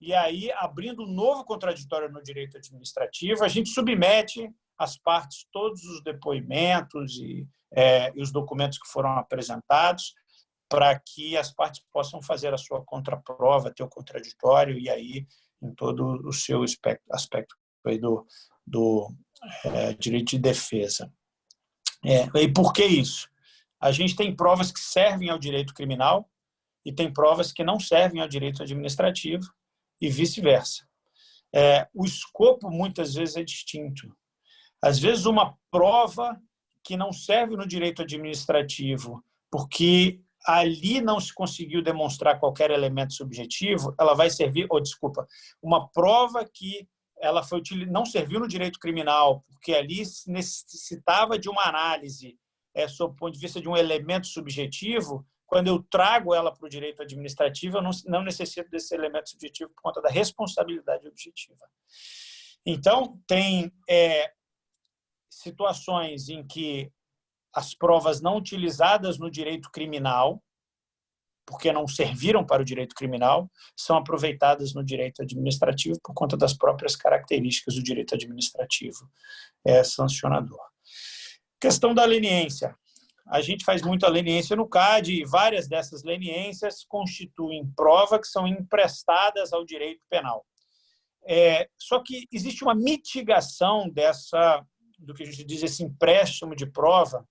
Speaker 3: E aí, abrindo um novo contraditório no direito administrativo, a gente submete às partes todos os depoimentos e os documentos que foram apresentados para que as partes possam fazer a sua contraprova, ter o contraditório e aí em todo o seu aspecto aí do direito de defesa. E por que isso? A gente tem provas que servem ao direito criminal e tem provas que não servem ao direito administrativo e vice-versa. O escopo, muitas vezes, é distinto. Às vezes, uma prova que não serve no direito administrativo, porque ali não se conseguiu demonstrar qualquer elemento subjetivo, ela vai servir, uma prova que ela não serviu no direito criminal, porque ali necessitava de uma análise sob o ponto de vista de um elemento subjetivo. Quando eu trago ela para o direito administrativo, eu não necessito desse elemento subjetivo por conta da responsabilidade objetiva. Então, tem situações em que as provas não utilizadas no direito criminal, porque não serviram para o direito criminal, são aproveitadas no direito administrativo por conta das próprias características do direito administrativo sancionador. Questão da leniência. A gente faz muita leniência no CAD e várias dessas leniências constituem prova que são emprestadas ao direito penal. Só que existe uma mitigação do que a gente diz, esse empréstimo de prova,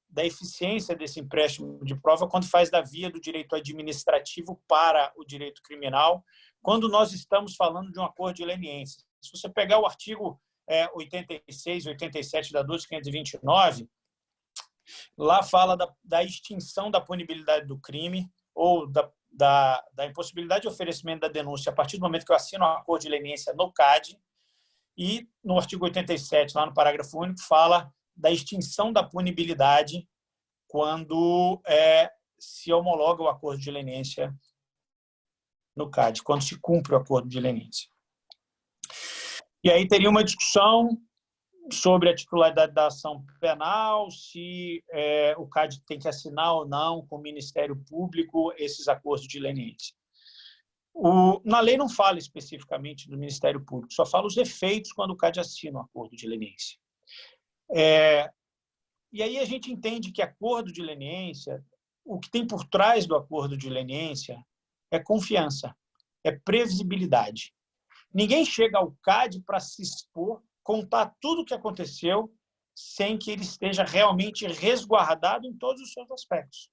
Speaker 3: da eficiência desse empréstimo de prova quando faz da via do direito administrativo para o direito criminal, quando nós estamos falando de um acordo de leniência. Se você pegar o artigo 86 e 87 da 12.529, lá fala da extinção da punibilidade do crime ou da impossibilidade de oferecimento da denúncia a partir do momento que eu assino um acordo de leniência no CAD, e no artigo 87, lá no parágrafo único, fala da extinção da punibilidade quando se homologa o acordo de leniência no CAD, quando se cumpre o acordo de leniência. E aí teria uma discussão sobre a titularidade da ação penal, se o CAD tem que assinar ou não com o Ministério Público esses acordos de leniência. Na lei não fala especificamente do Ministério Público, só fala os efeitos quando o CAD assina o acordo de leniência. E aí a gente entende que acordo de leniência, o que tem por trás do acordo de leniência é confiança, é previsibilidade. Ninguém chega ao CAD para se expor, contar tudo o que aconteceu, sem que ele esteja realmente resguardado em todos os seus aspectos.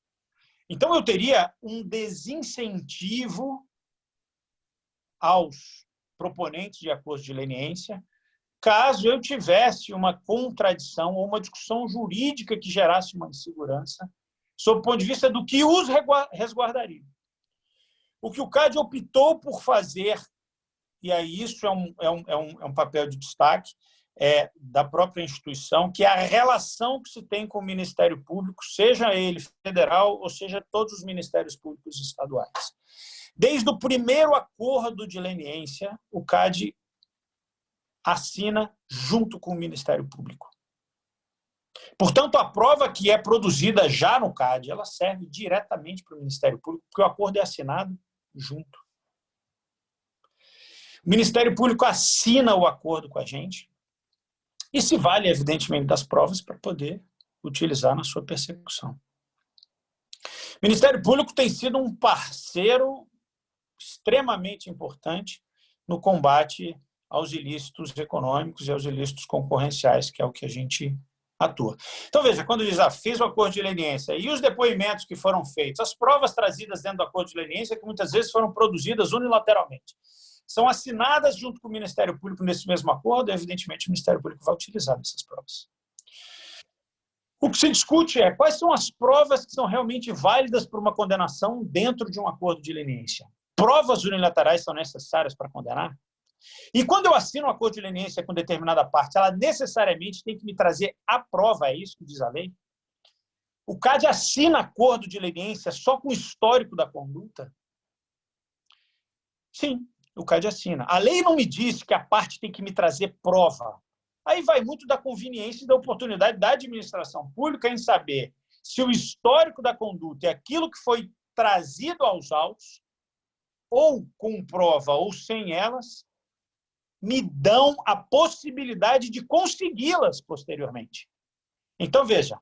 Speaker 3: Então, eu teria um desincentivo aos proponentes de acordo de leniência, caso eu tivesse uma contradição ou uma discussão jurídica que gerasse uma insegurança, sob o ponto de vista do que os resguardaria. O que o CAD optou por fazer, e aí isso é um papel de destaque, da própria instituição, que é a relação que se tem com o Ministério Público, seja ele federal ou seja todos os ministérios públicos estaduais. Desde o primeiro acordo de leniência, o CAD assina junto com o Ministério Público. Portanto, a prova que é produzida já no CAD, ela serve diretamente para o Ministério Público, porque o acordo é assinado junto. O Ministério Público assina o acordo com a gente e se vale, evidentemente, das provas para poder utilizar na sua persecução. O Ministério Público tem sido um parceiro extremamente importante no combate aos ilícitos econômicos e aos ilícitos concorrenciais, que é o que a gente atua. Então, veja, quando diz, fiz o acordo de leniência e os depoimentos que foram feitos, as provas trazidas dentro do acordo de leniência, que muitas vezes foram produzidas unilateralmente, são assinadas junto com o Ministério Público nesse mesmo acordo, e, evidentemente, o Ministério Público vai utilizar essas provas. O que se discute é quais são as provas que são realmente válidas para uma condenação dentro de um acordo de leniência. Provas unilaterais são necessárias para condenar? E quando eu assino um acordo de leniência com determinada parte, ela necessariamente tem que me trazer a prova, é isso que diz a lei? O CAD assina acordo de leniência só com o histórico da conduta? Sim, o CAD assina. A lei não me diz que a parte tem que me trazer prova. Aí vai muito da conveniência e da oportunidade da administração pública em saber se o histórico da conduta é aquilo que foi trazido aos autos, ou com prova ou sem elas, me dão a possibilidade de consegui-las posteriormente. Então, veja,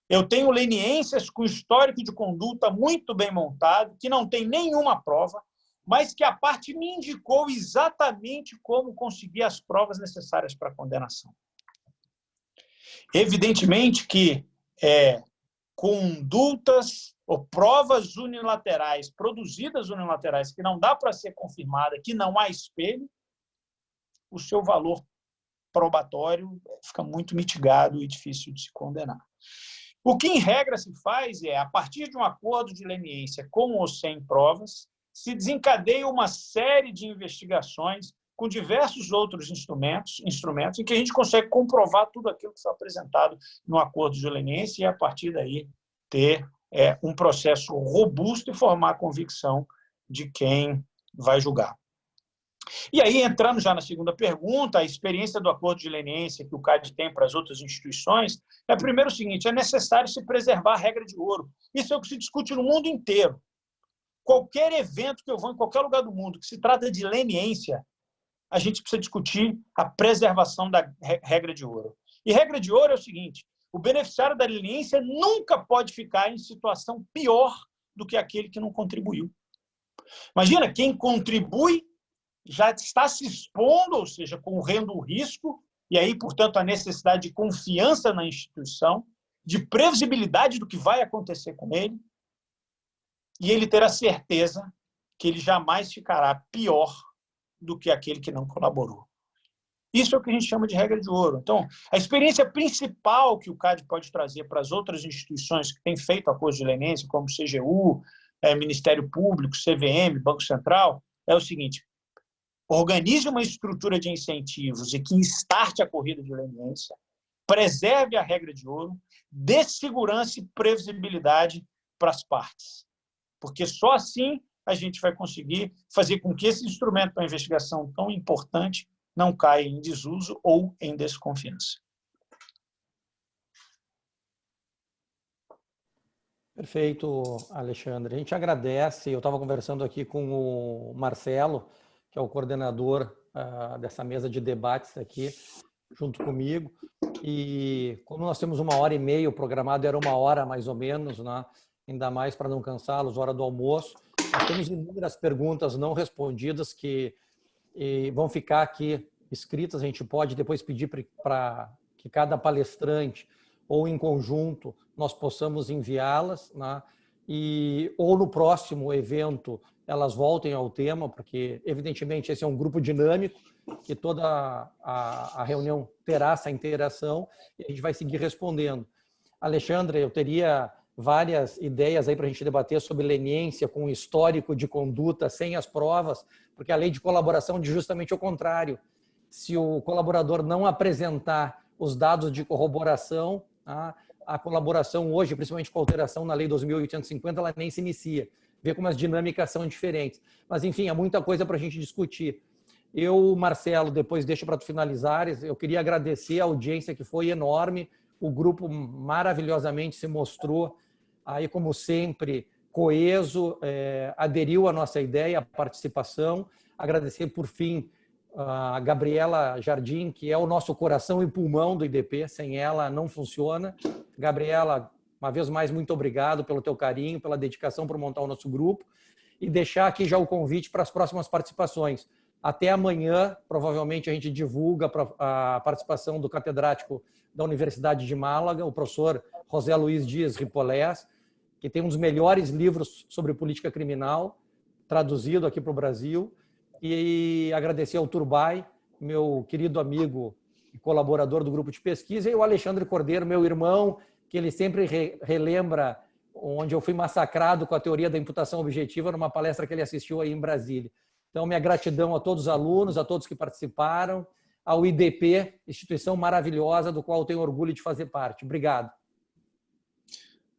Speaker 3: eu tenho leniências com histórico de conduta muito bem montado, que não tem nenhuma prova, mas que a parte me indicou exatamente como conseguir as provas necessárias para a condenação. Evidentemente que condutas ou provas unilaterais, produzidas unilaterais, que não dá para ser confirmada, que não há espelho, o seu valor probatório fica muito mitigado e difícil de se condenar. O que, em regra, se faz é, a partir de um acordo de leniência com ou sem provas, se desencadeia uma série de investigações com diversos outros instrumentos em que a gente consegue comprovar tudo aquilo que foi apresentado no acordo de leniência e, a partir daí, ter um processo robusto e formar a convicção de quem vai julgar. E aí, entrando já na segunda pergunta, a experiência do acordo de leniência que o CAD tem para as outras instituições, primeiro o seguinte, é necessário se preservar a regra de ouro. Isso é o que se discute no mundo inteiro. Qualquer evento que eu vou em qualquer lugar do mundo que se trata de leniência, a gente precisa discutir a preservação da regra de ouro. E regra de ouro é o seguinte, o beneficiário da leniência nunca pode ficar em situação pior do que aquele que não contribuiu. Imagina, quem contribui já está se expondo, ou seja, correndo o risco, e aí, portanto, a necessidade de confiança na instituição, de previsibilidade do que vai acontecer com ele, e ele ter a certeza que ele jamais ficará pior do que aquele que não colaborou. Isso é o que a gente chama de regra de ouro. Então, a experiência principal que o CAD pode trazer para as outras instituições que têm feito acordos de leniência, como CGU, Ministério Público, CVM, Banco Central, é o seguinte, organize uma estrutura de incentivos e que starte a corrida de leniência, preserve a regra de ouro, dê segurança e previsibilidade para as partes. Porque só assim a gente vai conseguir fazer com que esse instrumento para investigação tão importante não caia em desuso ou em desconfiança.
Speaker 2: Perfeito, Alexandre. A gente agradece. Eu estava conversando aqui com o Marcelo, que é o coordenador dessa mesa de debates aqui, junto comigo. E como nós temos 1h30, o programado era 1 hora mais ou menos, né? Ainda mais para não cansá-los, hora do almoço. Nós temos inúmeras perguntas não respondidas que vão ficar aqui escritas. A gente pode depois pedir para que cada palestrante ou em conjunto nós possamos enviá-las, né? Ou no próximo evento elas voltem ao tema, porque evidentemente esse é um grupo dinâmico, que toda a reunião terá essa interação e a gente vai seguir respondendo. Alexandre, eu teria várias ideias aí para a gente debater sobre leniência com histórico de conduta sem as provas, porque a lei de colaboração diz justamente o contrário. se o colaborador não apresentar os dados de corroboração, a colaboração hoje, principalmente com a alteração na Lei 2.850, ela nem se inicia. Vê como as dinâmicas são diferentes. Mas, enfim, há muita coisa para a gente discutir. Eu, Marcelo, depois deixo para tu finalizares, eu queria agradecer a audiência que foi enorme, o grupo maravilhosamente se mostrou, aí como sempre, coeso, aderiu à nossa ideia, à participação. Agradecer, por fim, a Gabriela Jardim, que é o nosso coração e pulmão do IDP, sem ela não funciona. Gabriela, uma vez mais, muito obrigado pelo teu carinho, pela dedicação para montar o nosso grupo, e deixar aqui já o convite para as próximas participações. Até amanhã, provavelmente, a gente divulga a participação do catedrático da Universidade de Málaga, o professor José Luiz Dias Ripolés, que tem um dos melhores livros sobre política criminal, traduzido aqui para o Brasil. E agradecer ao Turbay, meu querido amigo e colaborador do grupo de pesquisa, e o Alexandre Cordeiro, meu irmão, que ele sempre relembra onde eu fui massacrado com a teoria da imputação objetiva numa palestra que ele assistiu aí em Brasília. Então, minha gratidão a todos os alunos, a todos que participaram, ao IDP, instituição maravilhosa, do qual eu tenho orgulho de fazer parte. Obrigado.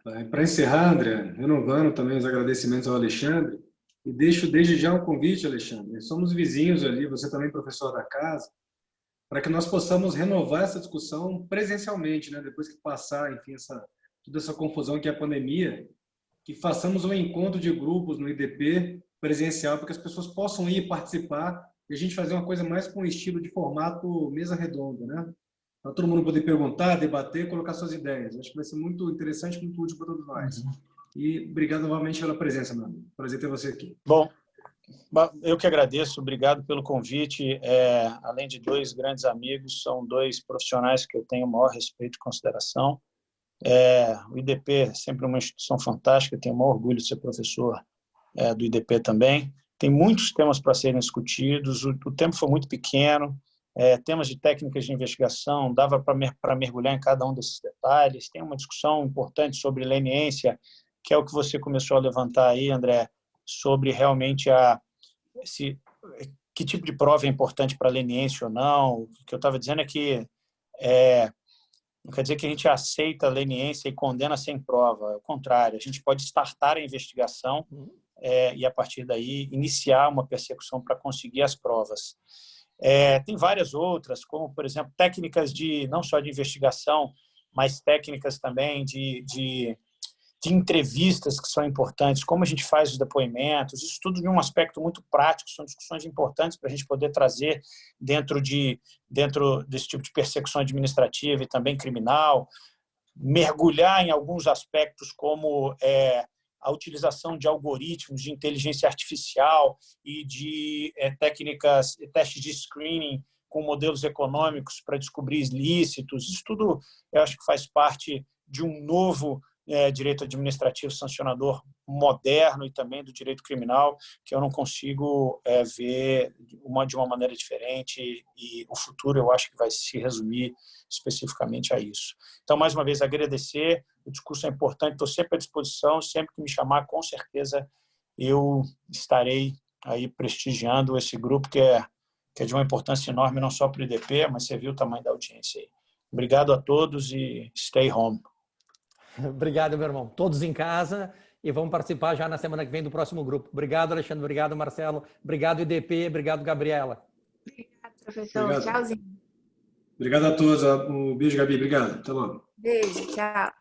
Speaker 1: Para encerrar, André, renovando também os agradecimentos ao Alexandre, e deixo desde já um convite, Alexandre. Somos vizinhos ali, você também professor da casa, para que nós possamos renovar essa discussão presencialmente, né? Depois que passar, enfim, toda essa confusão que é a pandemia, que façamos um encontro de grupos no IDP presencial, para que as pessoas possam ir participar e a gente fazer uma coisa mais com estilo de formato mesa redonda, né? Para todo mundo poder perguntar, debater, colocar suas ideias. Acho que vai ser muito interessante, muito útil para todos nós. E obrigado novamente pela presença, meu amigo. Prazer ter você aqui.
Speaker 3: Bom, eu que agradeço. Obrigado pelo convite. Além de dois grandes amigos, são dois profissionais que eu tenho o maior respeito e consideração. O IDP é sempre uma instituição fantástica. Eu tenho o maior orgulho de ser professor do IDP também. Tem muitos temas para serem discutidos. O tempo foi muito pequeno. Temas de técnicas de investigação, dava para mergulhar em cada um desses detalhes. Tem uma discussão importante sobre leniência, que é o que você começou a levantar aí, André, sobre realmente que tipo de prova é importante para a leniência ou não. O que eu estava dizendo é que não quer dizer que a gente aceita a leniência e condena sem prova. É o contrário, a gente pode startar a investigação e, a partir daí, iniciar uma persecução para conseguir as provas. Tem várias outras, como, por exemplo, técnicas não só de investigação, mas técnicas também de entrevistas que são importantes, como a gente faz os depoimentos, isso tudo de um aspecto muito prático, são discussões importantes para a gente poder trazer dentro desse tipo de persecução administrativa e também criminal, mergulhar em alguns aspectos como a utilização de algoritmos de inteligência artificial e de técnicas, testes de screening com modelos econômicos para descobrir ilícitos. Isso tudo eu acho que faz parte de um novo direito administrativo sancionador moderno e também do direito criminal, que eu não consigo ver de uma maneira diferente, e o futuro eu acho que vai se resumir especificamente a isso. Então, mais uma vez, agradecer, o discurso é importante, estou sempre à disposição, sempre que me chamar, com certeza eu estarei aí prestigiando esse grupo que é de uma importância enorme, não só para o IDP, mas você viu o tamanho da audiência aí. Obrigado a todos e stay home.
Speaker 2: Obrigado, meu irmão. Todos em casa e vamos participar já na semana que vem do próximo grupo. Obrigado, Alexandre. Obrigado, Marcelo. Obrigado, IDP. Obrigado, Gabriela.
Speaker 5: Obrigado, professor.
Speaker 1: Obrigado.
Speaker 5: Tchauzinho.
Speaker 1: Obrigado a todos. Um beijo, Gabi. Obrigado. Até logo.
Speaker 5: Beijo. Tchau.